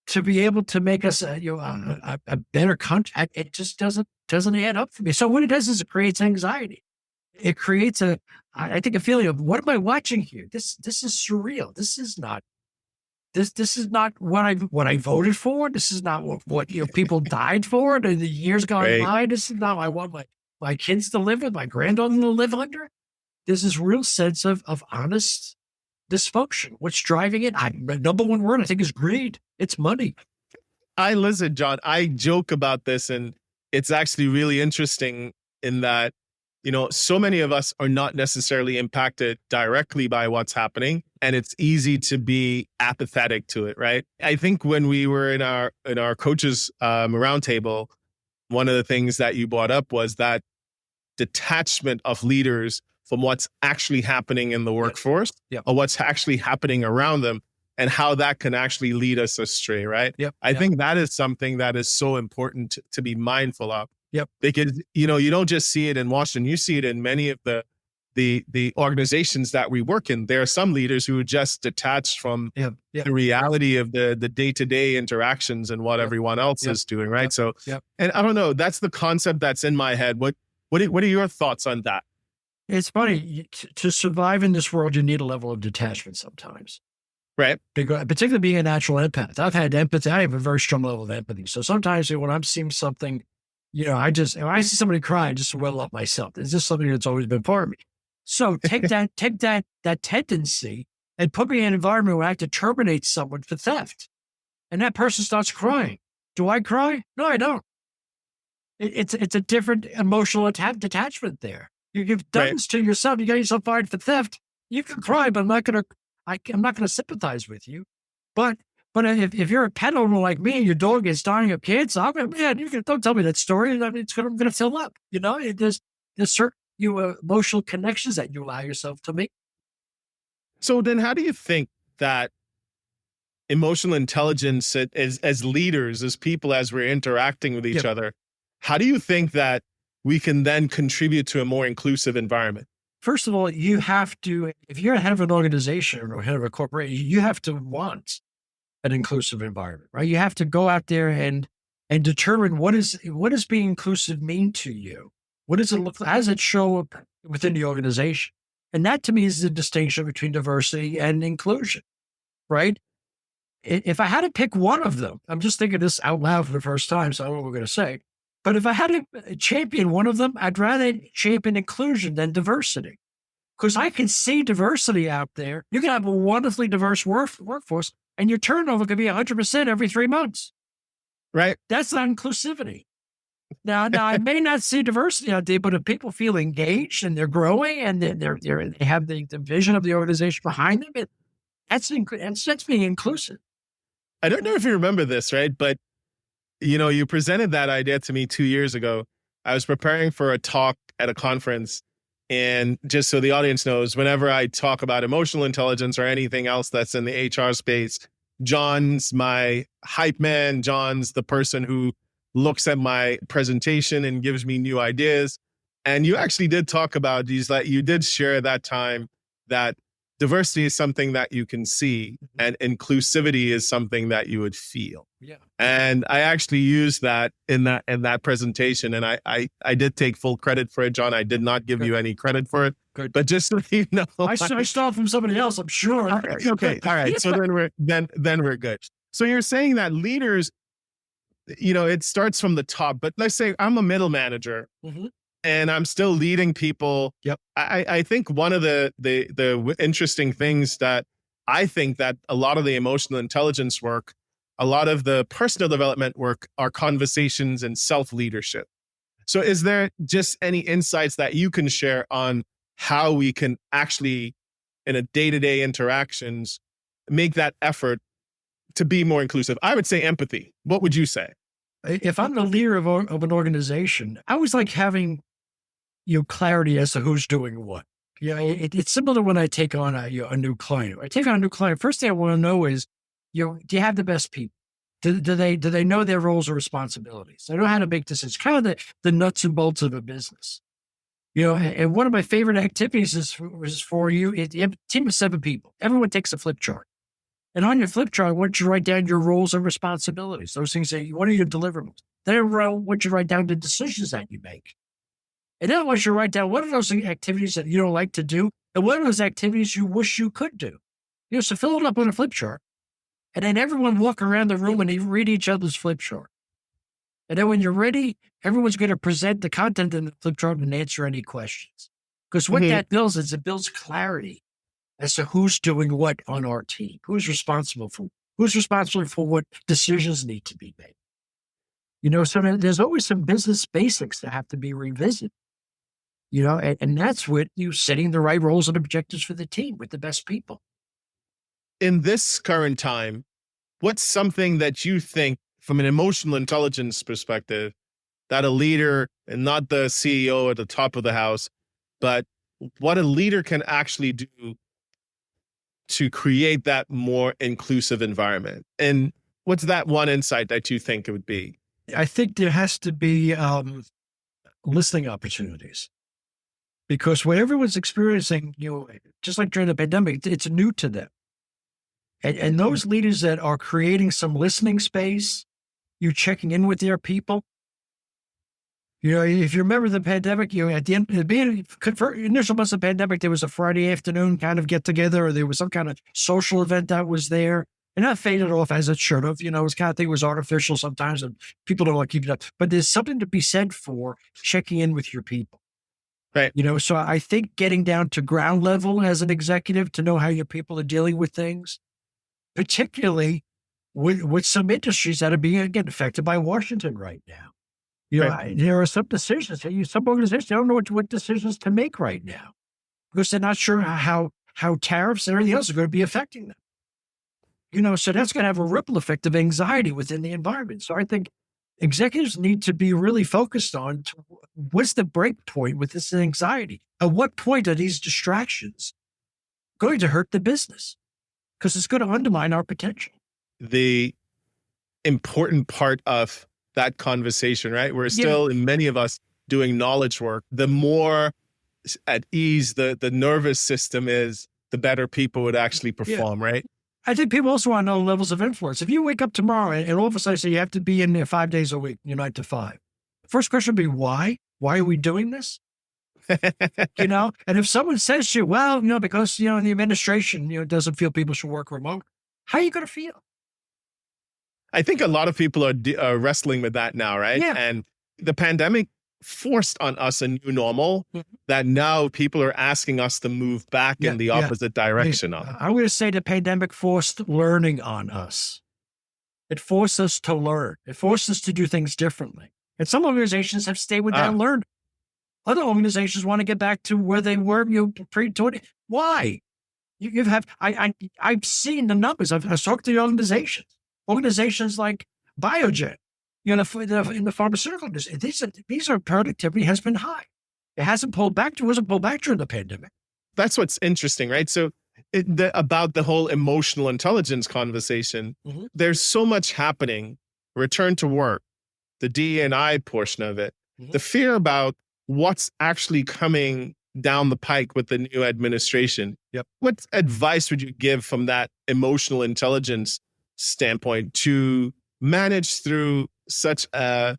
to be able to make us a better country, it just doesn't add up for me. So what it does is it creates anxiety. It creates I think a feeling of, what am I watching here? This is surreal. This is not what I voted for. This is not what people died for in the years gone by. This is not what I want my kids to live with, my granddaughter to live under. There's this real sense of honest dysfunction. What's driving it? The number one word I think is greed. It's money. Listen, John, I joke about this, and it's actually really interesting in that, so many of us are not necessarily impacted directly by what's happening, and it's easy to be apathetic to it, right? I think when we were in our coaches roundtable, one of the things that you brought up was that detachment of leaders from what's actually happening in the workforce or what's actually happening around them, and how that can actually lead us astray, right? I think that is something that is so important to be mindful of. Because, you don't just see it in Washington, you see it in many of the organizations that we work in. There are some leaders who are just detached from the reality of the day-to-day interactions and what everyone else is doing, right? So, and I don't know, that's the concept that's in my head. What are your thoughts on that? It's funny, to survive in this world, you need a level of detachment sometimes. Right. Because, particularly being a natural empath. I've had empathy. I have a very strong level of empathy. So sometimes when I'm seeing something, when I see somebody cry, I just well up myself. It's just something that's always been part of me. So take that tendency and put me in an environment where I have to terminate someone for theft. And that person starts crying. Do I cry? No, I don't. It's a different emotional detachment there. You've done this to yourself. You got yourself fired for theft. You can cry, but I'm not going to sympathize with you. But if you're a pet owner like me and your dog is dying of cancer, don't tell me that story. I mean, I'm going to fill up. There's certain emotional connections that you allow yourself to make. So then, how do you think that emotional intelligence as leaders, as people, as we're interacting with each other, how do you think that we can then contribute to a more inclusive environment? First of all, you have to, if you're head of an organization or head of a corporation, you have to want an inclusive environment, right? You have to go out there and determine what does being inclusive mean to you? What does it look like? How does it show up within the organization? And that to me is the distinction between diversity and inclusion, right? If I had to pick one of them, I'm just thinking this out loud for the first time, so I don't know what we're going to say. But if I had to champion one of them, I'd rather champion inclusion than diversity. Because I can see diversity out there. You can have a wonderfully diverse workforce, and your turnover could be 100% every 3 months. Right. That's not inclusivity. Now I may not see diversity out there, but if people feel engaged and they're growing and they have the vision of the organization behind them, that's being inclusive. I don't know if you remember this, right? But, you presented that idea to me 2 years ago. I was preparing for a talk at a conference. And just so the audience knows, whenever I talk about emotional intelligence or anything else that's in the HR space, John's my hype man. John's the person who looks at my presentation and gives me new ideas. And you actually did talk about these, that you did share at that time that diversity is something that you can see and inclusivity is something that you would feel. Yeah. And I actually used that in that presentation. And I did take full credit for it, John. I did not give you any credit for it. Good. But just so you know, I stole from somebody else, I'm sure. Okay. All right. So then we're good. So you're saying that leaders, it starts from the top, but let's say I'm a middle manager and I'm still leading people. Yep. I think one of the interesting things that I think that a lot of the emotional intelligence work, a lot of the personal development work are conversations and self-leadership. So is there just any insights that you can share on how we can actually, in a day-to-day interactions, make that effort to be more inclusive? I would say empathy. What would you say? If I'm the leader of an organization, I always like having clarity as to who's doing what. It's similar to when I take on a new client. I take on a new client. First thing I want to know is, do you have the best people? Do they know their roles or responsibilities? They know how to make decisions. Kind of the nuts and bolts of a business. And one of my favorite activities was for you. You have a team of 7 people. Everyone takes a flip chart. And on your flip chart, I want you to write down your roles and responsibilities. Those things what are your deliverables? Then I want you to write down the decisions that you make. And then I want you to write down what are those activities that you don't like to do, and what are those activities you wish you could do. So fill it up on a flip chart. And then everyone walk around the room and read each other's flip chart. And then when you're ready, everyone's going to present the content in the flip chart and answer any questions. Because what that builds is it builds clarity as to who's doing what on our team, who's responsible for what decisions need to be made. So there's always some business basics that have to be revisited. And that's with you setting the right roles and objectives for the team with the best people. In this current time, what's something that you think from an emotional intelligence perspective that a leader, and not the CEO at the top of the house, but what a leader can actually do to create that more inclusive environment? And what's that one insight that you think it would be? I think there has to be listening opportunities, because what everyone's experiencing, just like during the pandemic, it's new to them. And those leaders that are creating some listening space, you checking in with their people. If you remember the pandemic, at the initial months of the pandemic, there was a Friday afternoon kind of get together, or there was some kind of social event that was there. And that faded off as it should have. It was kind of thing was artificial sometimes, and people don't want to keep it up. But there's something to be said for checking in with your people. Right. So I think getting down to ground level as an executive to know how your people are dealing with things, particularly with some industries that are being, again, affected by Washington right now. There are some decisions, some organizations don't know what decisions to make right now because they're not sure how tariffs and everything else are going to be affecting them. So that's going to have a ripple effect of anxiety within the environment. So I think executives need to be really focused on what's the break point with this anxiety? At what point are these distractions going to hurt the business? Because it's going to undermine our potential. The important part of that conversation, right? We're still, in many of us, doing knowledge work. The more at ease the nervous system is, the better people would actually perform, right? I think people also want to know levels of influence. If you wake up tomorrow and all of a sudden say you have to be in there 5 days a week, 9 to 5. First question would be, why? Why are we doing this? And if someone says to you, well, because, the administration, doesn't feel people should work remote, how are you going to feel? I think a lot of people are wrestling with that now, right? Yeah. And the pandemic forced on us a new normal that now people are asking us to move back in the opposite direction of. I'm going to say the pandemic forced learning on us. It forced us to learn. It forced us to do things differently. And some organizations have stayed with that learn. Other organizations want to get back to where they were pre-20. Why? I've seen the numbers. I've talked to the organizations like Biogen, in the pharmaceutical industry. These are productivity has been high. It hasn't pulled back. It wasn't pulled back during the pandemic. That's what's interesting, right? So about the whole emotional intelligence conversation, there's so much happening. Return to work, the DE&I portion of it, the fear about what's actually coming down the pike with the new administration. What advice would you give from that emotional intelligence standpoint to manage through such a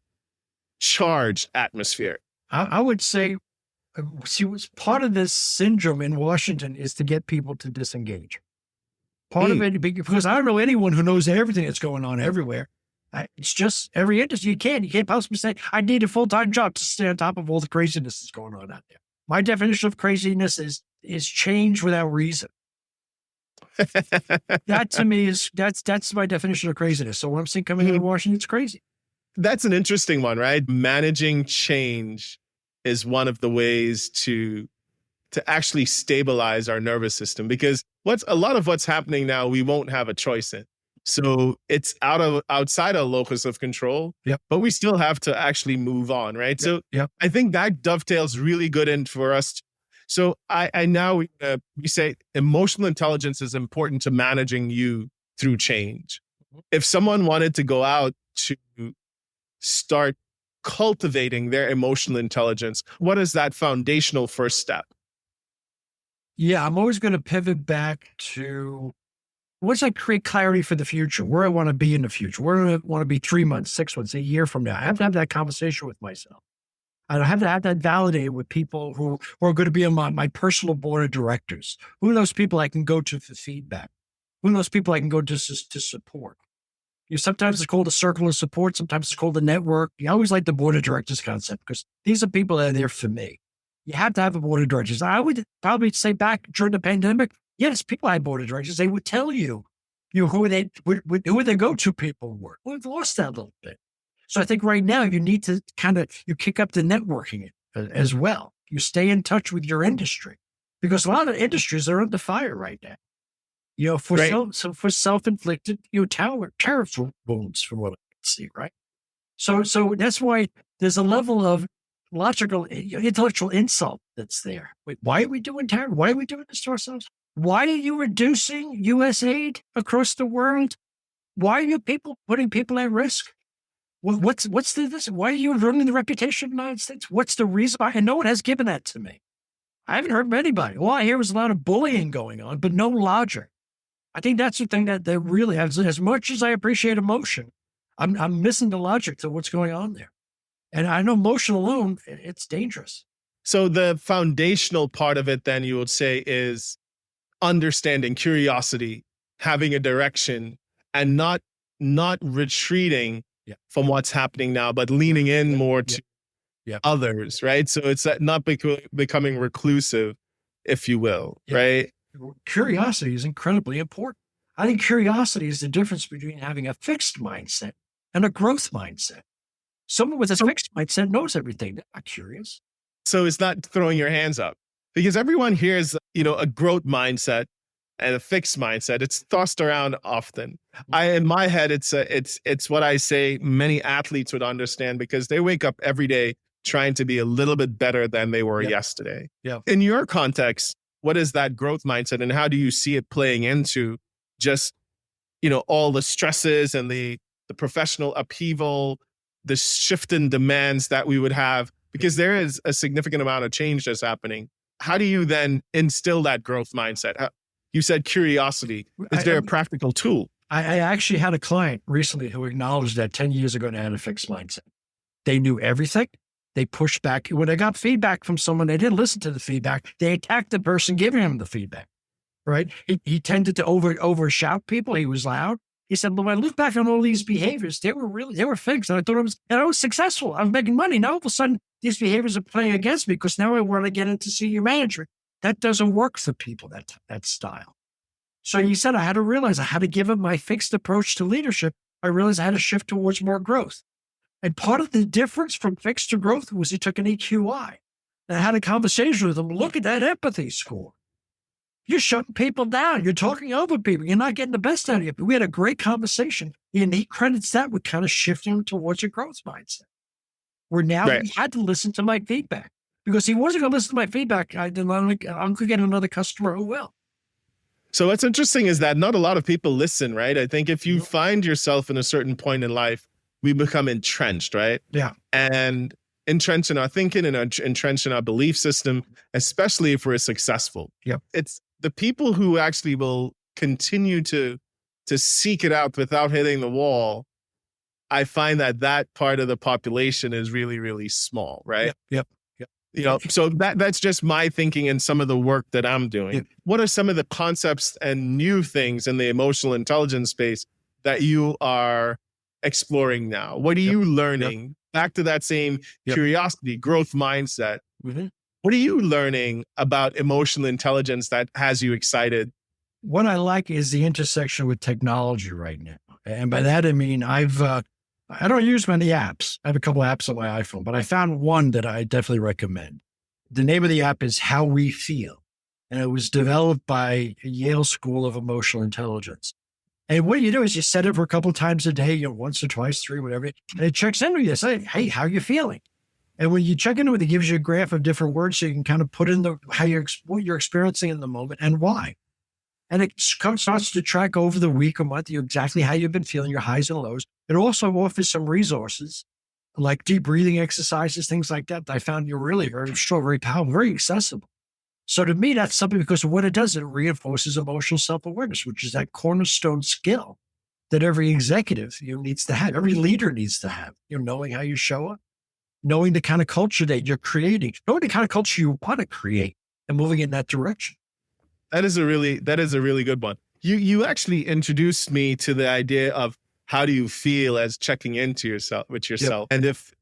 charged atmosphere? I would say, part of this syndrome in Washington is to get people to disengage. Part of it, because I don't know anyone who knows everything that's going on everywhere. It's just every industry. You can't possibly say, I need a full-time job to stay on top of all the craziness that's going on out there. My definition of craziness is change without reason. That to me that's my definition of craziness. So what I'm seeing coming out of Washington, it's crazy. That's an interesting one, right? Managing change is one of the ways to actually stabilize our nervous system, because a lot of what's happening now, we won't have a choice in. So it's outside our locus of control, but we still have to actually move on, right? So I think that dovetails really good in for us. So I now we say emotional intelligence is important to managing you through change. If someone wanted to go out to start cultivating their emotional intelligence, what is that foundational first step? I'm always going to pivot back to once I create clarity for the future, where I want to be in the future, where I want to be 3 months, 6 months, a year from now. I have to have that conversation with myself. I have to have that validated with people who are going to be on my personal board of directors. Who are those people I can go to for feedback? Who are those people I can go to support? Sometimes it's called a circle of support. Sometimes it's called a network. I always like the board of directors concept because these are people that are there for me. You have to have a board of directors. I would probably say back during the pandemic, yes, people had board of directors. They would tell you, who their go-to people were. We've lost that a little bit. So I think right now you need to you kick up the networking as well. You stay in touch with your industry because a lot of industries are under fire right now. For self-inflicted, tariff wounds from what I can see, right? So that's why there's a level of intellectual insult that's there. Wait, why are we doing tariff? Why are we doing this to ourselves? Why are you reducing U.S. aid across the world? Why are you putting people at risk? What's this? Why are you ruining the reputation of the United States? What's the reason? And no one has given that to me. I haven't heard from anybody. All I hear is a lot of bullying going on, but no logic. I think that's the thing that really has, as much as I appreciate emotion, I'm missing the logic to what's going on there. And I know emotion alone, it's dangerous. So the foundational part of it then you would say is understanding, curiosity, having a direction, and not retreating from what's happening now, but leaning in more to others, right? So it's not becoming reclusive, if you will, right? Curiosity is incredibly important. I think curiosity is the difference between having a fixed mindset and a growth mindset. Someone with a fixed mindset knows everything. They're not curious. So it's not throwing your hands up, because everyone hears, a growth mindset and a fixed mindset. It's tossed around often. In my head, it's what I say many athletes would understand, because they wake up every day trying to be a little bit better than they were yesterday. In your context, what is that growth mindset, and how do you see it playing into just, all the stresses and the professional upheaval, the shift in demands that we would have, because there is a significant amount of change that's happening. How do you then instill that growth mindset? You said curiosity. Is there a practical tool? I actually had a client recently who acknowledged that 10 years ago they had a fixed mindset. They knew everything. They pushed back. When they got feedback from someone, they didn't listen to the feedback. They attacked the person giving him the feedback, right? He tended to overshout people. He was loud. He said, "Well, when I look back on all these behaviors, they were fixed. And I thought I was successful. I was making money. Now all of a sudden these behaviors are playing against me because now I want to get into senior management. That doesn't work for people, that style. So you said I had to realize I had to give up my fixed approach to leadership. I realized I had to shift towards more growth. And part of the difference from fixed to growth was he took an EQI. And I had a conversation with him. Look at that empathy score. You're shutting people down. You're talking over people. You're not getting the best out of you. But we had a great conversation. And he credits that with kind of shifting him towards a growth mindset. Where now he had to listen to my feedback. Because he wasn't going to listen to my feedback. I'm going to get another customer who will. So what's interesting is that not a lot of people listen, right? I think if you find yourself in a certain point in life, we become entrenched, right? Yeah. And entrenched in our thinking and entrenched in our belief system, especially if we're successful. Yep. It's the people who actually will continue to seek it out without hitting the wall. I find that part of the population is really, really small, right? Yep. You know, so that's just my thinking and some of the work that I'm doing. Yep. What are some of the concepts and new things in the emotional intelligence space that you are exploring now? What are you learning? Back to that same curiosity, growth mindset. Mm-hmm. What are you learning about emotional intelligence that has you excited? What I like is the intersection with technology right now. And by that, I mean, I don't use many apps. I have a couple of apps on my iPhone, but I found one that I definitely recommend. The name of the app is How We Feel. And it was developed by Yale School of Emotional Intelligence. And what you do is you set it for a couple of times a day, once or twice, 3, whatever. And it checks in with you. Say, hey, how are you feeling? And when you check in with it, it gives you a graph of different words so you can kind of put in what you're experiencing in the moment and why. And it starts to track over the week or month exactly how you've been feeling, your highs and lows. It also offers some resources like deep breathing exercises, things like that I found you're really very strong, very powerful, very accessible. So to me, that's something because what it does, it reinforces emotional self-awareness, which is that cornerstone skill that every executive needs to have, every leader needs to have, knowing how you show up, knowing the kind of culture that you're creating, knowing the kind of culture you want to create and moving in that direction. That is a really good one. You actually introduced me to the idea of how do you feel as checking into yourself with yourself. Yep. And if,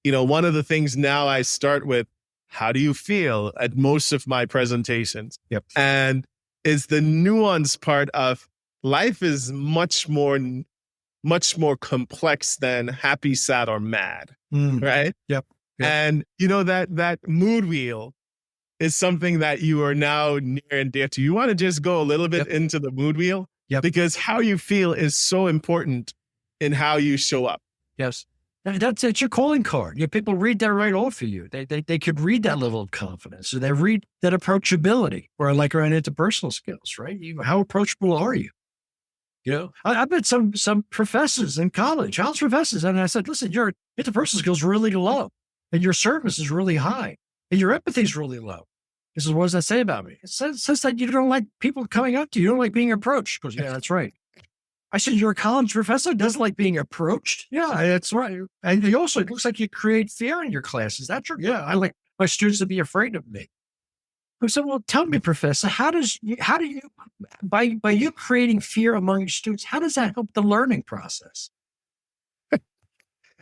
one of the things now I start with, how do you feel at most of my presentations? Yep. And is the nuance part of life is much more complex than happy, sad, or mad. Right? Yep. And that mood wheel is something that you are now near and dear to. You want to just go a little bit into the mood wheel? Yep. Because how you feel is so important in how you show up. Yes. It's your calling card. People read that right off of you. They could read that level of confidence. So they read that approachability, or like around interpersonal skills, right? How approachable are you? I've met some professors in college, professors, and I said, listen, your interpersonal skills are really low, and your service is really high, and your empathy is really low. He says, what does that say about me? It says that you don't like people coming up to you. You don't like being approached. He goes, yeah, that's right. I said, you're a college professor who doesn't like being approached? Yeah, that's right. And it looks like you create fear in your classes. That's true. Yeah, I like my students to be afraid of me. I said, well, tell me, professor, how do you, by you creating fear among your students, how does that help the learning process?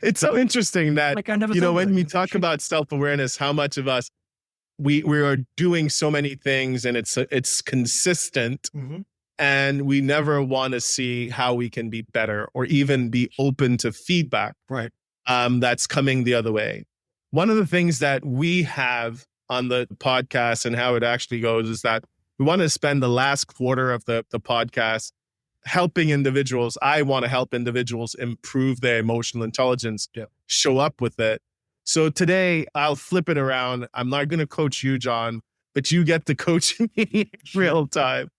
It's so interesting that, when we talk about self-awareness, how much of us, we are doing so many things and it's consistent. Mm-hmm. And we never want to see how we can be better or even be open to feedback. Right. That's coming the other way. One of the things that we have on the podcast and how it actually goes is that we want to spend the last quarter of the podcast helping individuals. I want to help individuals improve their emotional intelligence, show up with it. So today I'll flip it around. I'm not going to coach you, John, but you get to coach me in real time.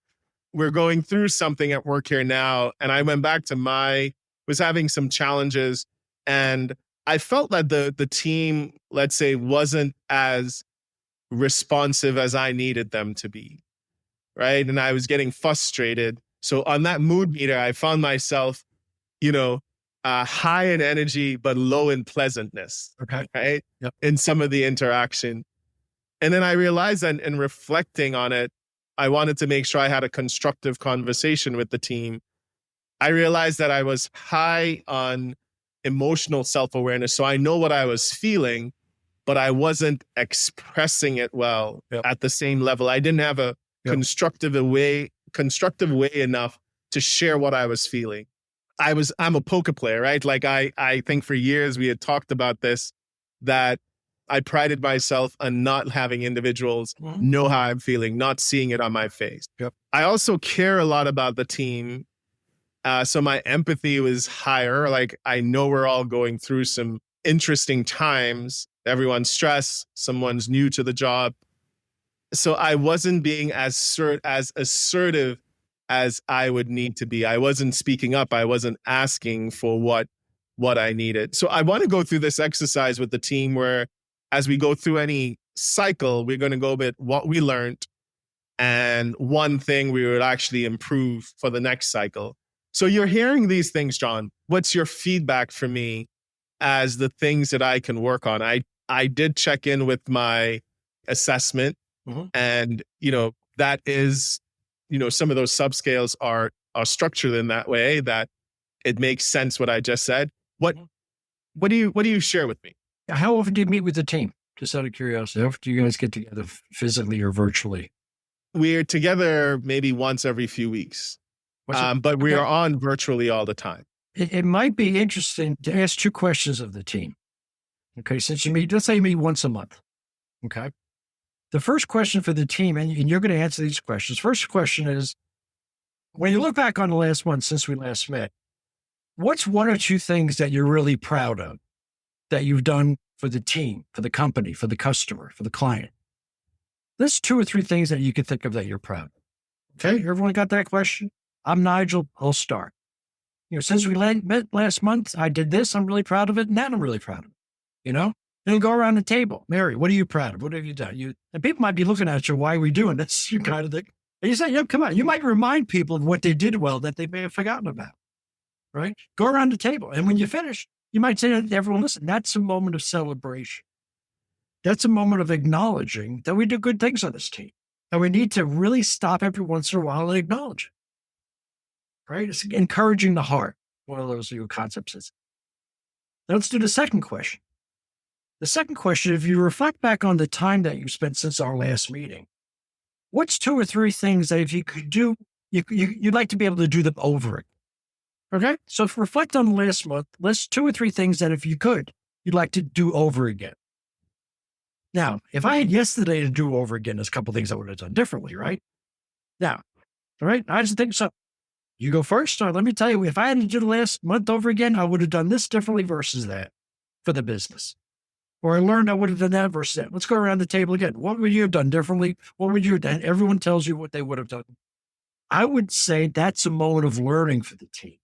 We're going through something at work here now. And I went back to was having some challenges. And I felt that the team, let's say, wasn't as responsive as I needed them to be. Right. And I was getting frustrated. So on that mood meter, I found myself, high in energy, but low in pleasantness. Okay. Right. Yep. In some of the interaction. And then I realized that in reflecting on it, I wanted to make sure I had a constructive conversation with the team. I realized that I was high on emotional self-awareness. So I know what I was feeling, but I wasn't expressing it well at the same level. I didn't have a constructive way enough to share what I was feeling. I'm a poker player, right? Like I think for years we had talked about this, that I prided myself on not having individuals know how I'm feeling, not seeing it on my face. I also care a lot about the team. So my empathy was higher. Like I know we're all going through some interesting times. Everyone's stressed. Someone's new to the job. So I wasn't being as assertive as I would need to be. I wasn't speaking up. I wasn't asking for what I needed. So I want to go through this exercise with the team where as we go through any cycle, we're going to go with what we learned and one thing we would actually improve for the next cycle. So you're hearing these things, John. What's your feedback for me as the things that I can work on? I did check in with my assessment, and that is, some of those subscales are structured in that way that it makes sense what I just said. What do you share with me? How often do you meet with the team? Just out of curiosity, how often do you guys get together physically or virtually? We're together maybe once every few weeks, but we are on virtually all the time. It might be interesting to ask two questions of the team. Okay, since let's say you meet once a month. Okay. The first question for the team, and you're going to answer these questions. First question is, when you look back on the last month since we last met, what's one or two things that you're really proud of that you've done for the team, for the company, for the customer, for the client? There's two or three things that you can think of that you're proud of. Okay, everyone got that question? I'm Nigel. I'll start. Since we met last month, I did this. I'm really proud of it, and that I'm really proud of it. And go around the table. Mary, what are you proud of? What have you done? And people might be looking at you, why are we doing this? You kind of think. And you say, come on. You might remind people of what they did well that they may have forgotten about, right? Go around the table. And when you finish, you might say to everyone, listen, that's a moment of celebration. That's a moment of acknowledging that we do good things on this team. And we need to really stop every once in a while and acknowledge it, right? It's encouraging the heart. One of those concepts is. Now let's do the second question. The second question, if you reflect back on the time that you spent since our last meeting, what's two or three things that if you could do, you'd like to be able to do them over again? Okay? So if you reflect on the last month, list two or three things that if you could, you'd like to do over again. Now, if I had yesterday to do over again, there's a couple of things I would have done differently, right? Now, all right, I just think so. You go first, or let me tell you, if I had to do the last month over again, I would have done this differently versus that for the business. Or I learned I would have done that versus that. Let's go around the table again. What would you have done differently? What would you have done? Everyone tells you what they would have done. I would say that's a moment of learning for the team.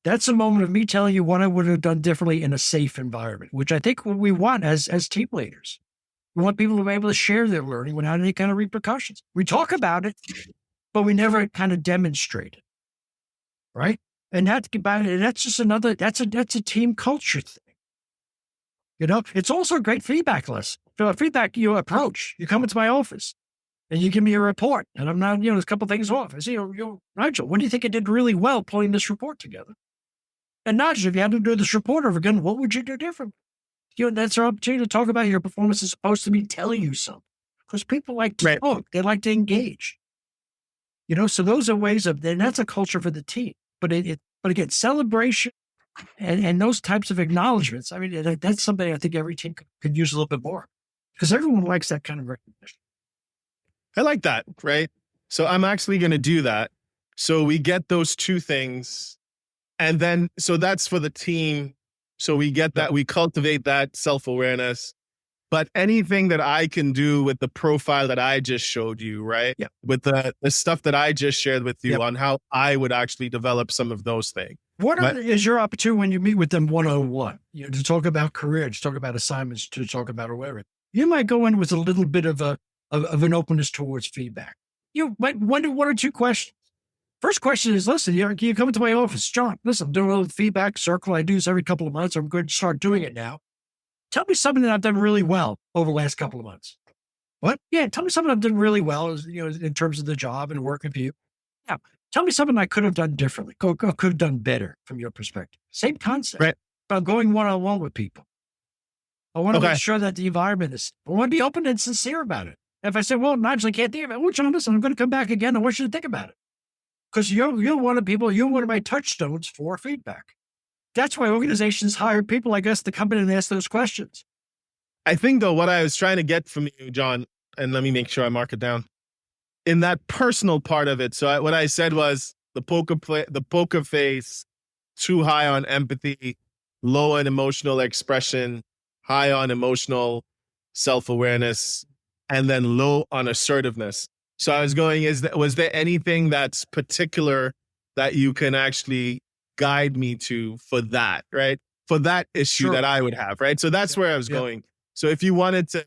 That's a moment of me telling you what I would have done differently in a safe environment, which I think what we want as team leaders. We want people to be able to share their learning without any kind of repercussions. We talk about it, but we never kind of demonstrate it, right? And that's just that's a team culture thing. It's also a great feedback lesson. So a feedback approach. You come into my office and you give me a report, and I'm not, there's a couple things off. I say, Nigel, what do you think I did really well pulling this report together? And Nigel, if you had to do this report over again, what would you do different? That's our opportunity to talk about your performance as opposed to me telling you something. Because people like to talk, they like to engage. So those are ways and that's a culture for the team. But again, celebration and those types of acknowledgments, I mean, that's something I think every team could use a little bit more because everyone likes that kind of recognition. I like that, right? So I'm actually going to do that. So we get those two things. And then, so that's for the team. So we get that, we cultivate that self-awareness. But anything that I can do with the profile that I just showed you, right? Yeah. With the stuff that I just shared with you on how I would actually develop some of those things. What is your opportunity when you meet with them one-on-one? To talk about career, to talk about assignments, to talk about whatever. You might go in with a little bit of an openness towards feedback. You might wonder one or two questions. First question is, listen, you come into my office, John, listen, I'm doing a little feedback circle. I do this every couple of months. I'm going to start doing it now. Tell me something that I've done really well over the last couple of months. What? Yeah, tell me something I've done really well, in terms of the job and working for you. Yeah, tell me something I could have done differently, could have done better from your perspective. Same concept, right? About going one-on-one with people. I want to make Okay. sure that the environment is, I want to be open and sincere about it. If I say, well, Nigel, I can't think of it. Well, John, listen, I'm going to come back again. I want you to think about it. Because you're one of my touchstones for feedback. That's why organizations hire people like us to come in and ask those questions. I think though, what I was trying to get from you, John, and let me make sure I mark it down, in that personal part of it. So what I said was the poker face, too high on empathy, low on emotional expression, high on emotional self-awareness, and then low on assertiveness. So I was going, was there anything that's particular that you can actually guide me to for that, right? For that issue Sure. that I would have, right? So that's where I was going. So if you wanted to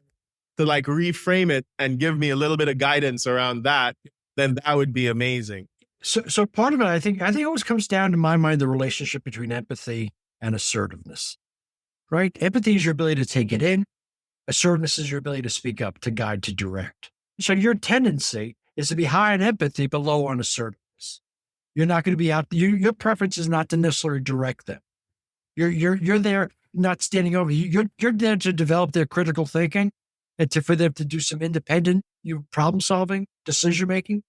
like reframe it and give me a little bit of guidance around that, then that would be amazing. So part of it, I think it always comes down to my mind, the relationship between empathy and assertiveness, right? Empathy is your ability to take it in. Assertiveness is your ability to speak up, to guide, to direct. So your tendency is to be high on empathy, but low on assertiveness. You're not going to be out. Your preference is not to necessarily direct them. You're there, not standing over. You're there to develop their critical thinking and for them to do some independent problem solving, decision making.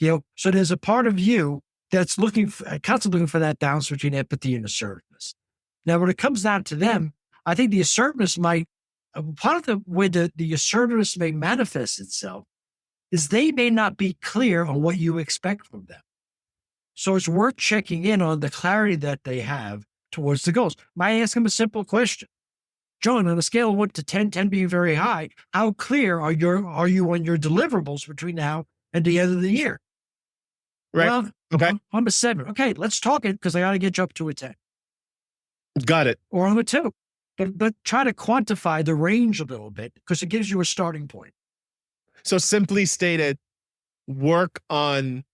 So there's a part of you that's constantly looking for that balance between empathy and assertiveness. Now, when it comes down to them, I think the assertiveness part of the way the assertiveness may manifest itself is they may not be clear on what you expect from them. So it's worth checking in on the clarity that they have towards the goals. Might ask them a simple question. John, on a scale of 1 to 10, 10 being very high, how clear are you on your deliverables between now and the end of the year? Right. Well, okay. I'm a 7. Okay, let's talk it because I got to get you up to a 10. Got it. Or I'm a 2. But try to quantify the range a little bit because it gives you a starting point. So simply stated, work on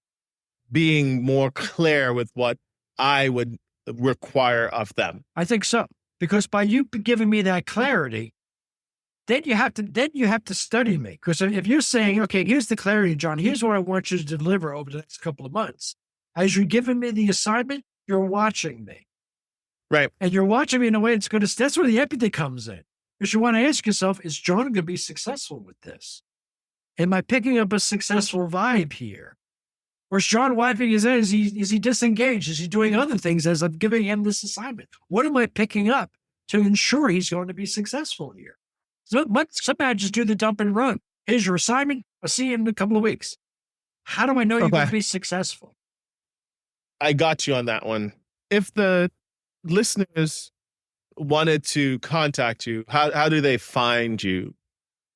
being more clear with what I would require of them. I think so. Because by you giving me that clarity, then you have to study me. Because if you're saying, okay, here's the clarity, John, here's what I want you to deliver over the next couple of months. As you're giving me the assignment, you're watching me. Right. And you're watching me in a way that's where the empathy comes in. Because you want to ask yourself, is John going to be successful with this? Am I picking up a successful vibe here? Or is John wiping his head? Is he disengaged? Is he doing other things as I'm giving him this assignment? What am I picking up to ensure he's going to be successful here? So sometimes just do the dump and run. Here's your assignment. I'll see you in a couple of weeks. How do I know you're going to be successful? I got you on that one. If the listeners wanted to contact you, how do they find you?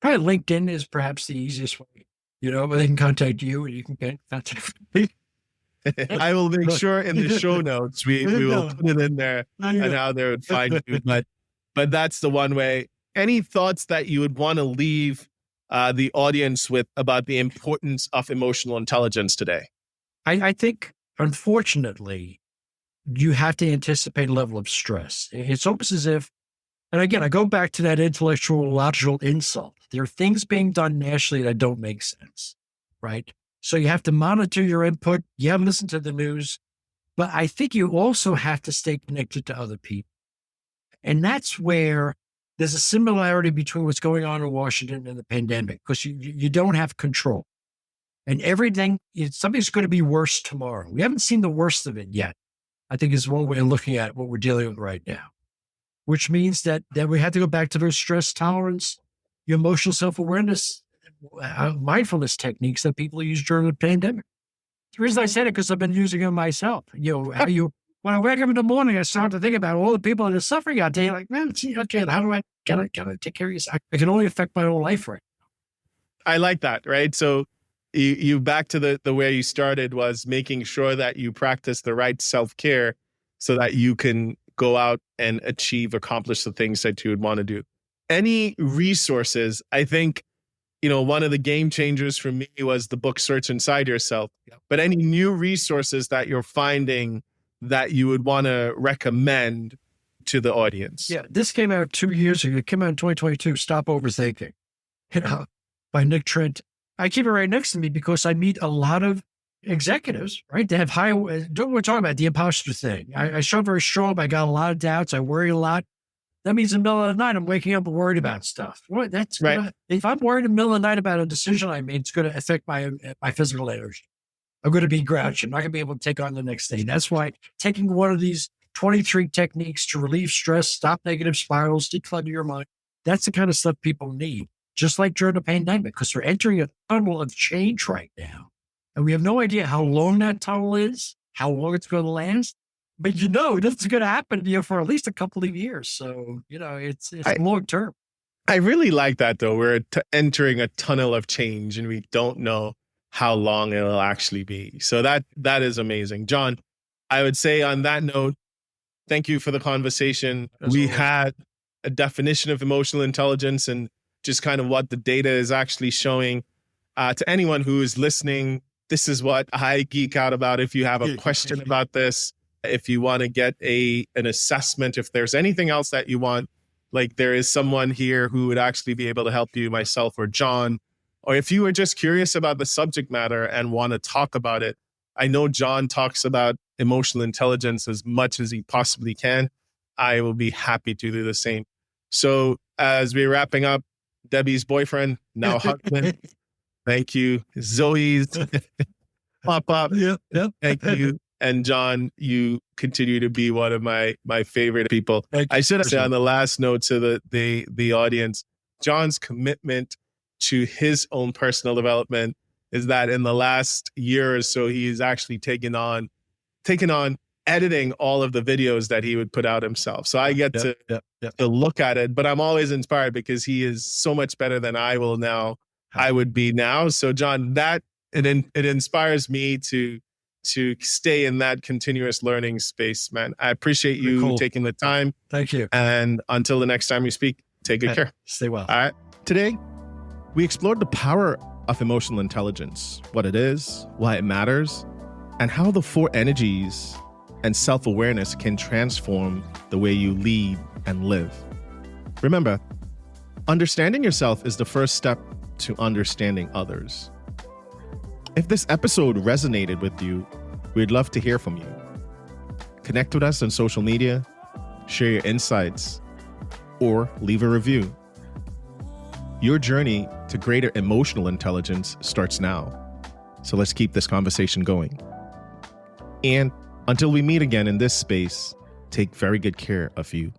Probably LinkedIn is perhaps the easiest way. But they can contact you and you can contact me. I will make sure in the show notes we will put it in there and how they would find you. But that's the one way. Any thoughts that you would want to leave the audience with about the importance of emotional intelligence today? I think, unfortunately, you have to anticipate a level of stress. It's almost as if, and again, I go back to that intellectual, logical insult. There are things being done nationally that don't make sense, right? So you have to monitor your input. You have to listen to the news. But I think you also have to stay connected to other people. And that's where there's a similarity between what's going on in Washington and the pandemic, because you don't have control. And something's going to be worse tomorrow. We haven't seen the worst of it yet, I think is one way of looking at what we're dealing with right now, which means that we have to go back to those stress tolerance, your emotional self-awareness, mindfulness techniques that people use during the pandemic. The reason I said it because I've been using them myself. When I wake up in the morning, I start to think about all the people that are suffering out there. Like, man, okay, how do I take care of yourself? I can only affect my own life right now. I like that, right? So you back to the way you started was making sure that you practice the right self-care so that you can go out and accomplish the things that you would want to do. Any resources, I think, one of the game changers for me was the book Search Inside Yourself. Yep. But any new resources that you're finding that you would want to recommend to the audience? Yeah, this came out 2 years ago. It came out in 2022, Stop Overthinking, by Nick Trent. I keep it right next to me because I meet a lot of executives, right? They have we're talking about the imposter thing. I show very strong, but I got a lot of doubts. I worry a lot. That means in the middle of the night, I'm waking up and worried about stuff. What that's Right. if I'm worried in the middle of the night about a decision I made, it's going to affect my physical energy. I'm going to be grouchy. I'm not going to be able to take on the next day. That's why taking one of these 23 techniques to relieve stress, stop negative spirals, declutter your mind, that's the kind of stuff people need, just like during the pandemic, because we're entering a tunnel of change right now. And we have no idea how long that tunnel is, how long it's going to last. But that's going to happen for at least a couple of years. So, it's long term. I really like that, though. We're entering a tunnel of change and we don't know how long it'll actually be. So that is amazing. John, I would say on that note, thank you for the conversation. We had a definition of emotional intelligence and just kind of what the data is actually showing. To anyone who is listening, this is what I geek out about. If you have a question about this, if you want to get an assessment, if there's anything else that you want, like there is someone here who would actually be able to help you, myself or John, or if you are just curious about the subject matter and want to talk about it. I know John talks about emotional intelligence as much as he possibly can. I will be happy to do the same. So as we're wrapping up, Debbie's boyfriend, now husband, thank you. Zoe's pop-up, thank you. And John, you continue to be one of my favorite people. I should say on the last note to the audience, John's commitment to his own personal development is that in the last year or so, he's actually taken on editing all of the videos that he would put out himself. So I get to look at it, but I'm always inspired because he is so much better than I would be now. So John, it inspires me to stay in that continuous learning space, man. I appreciate you taking the time. Thank you. And until the next time we speak, take good care. Stay well. All right. Today, we explored the power of emotional intelligence, what it is, why it matters, and how the 4 energies and self-awareness can transform the way you lead and live. Remember, understanding yourself is the first step to understanding others. If this episode resonated with you, we'd love to hear from you. Connect with us on social media, share your insights, or leave a review. Your journey to greater emotional intelligence starts now. So let's keep this conversation going. And until we meet again in this space, take very good care of you.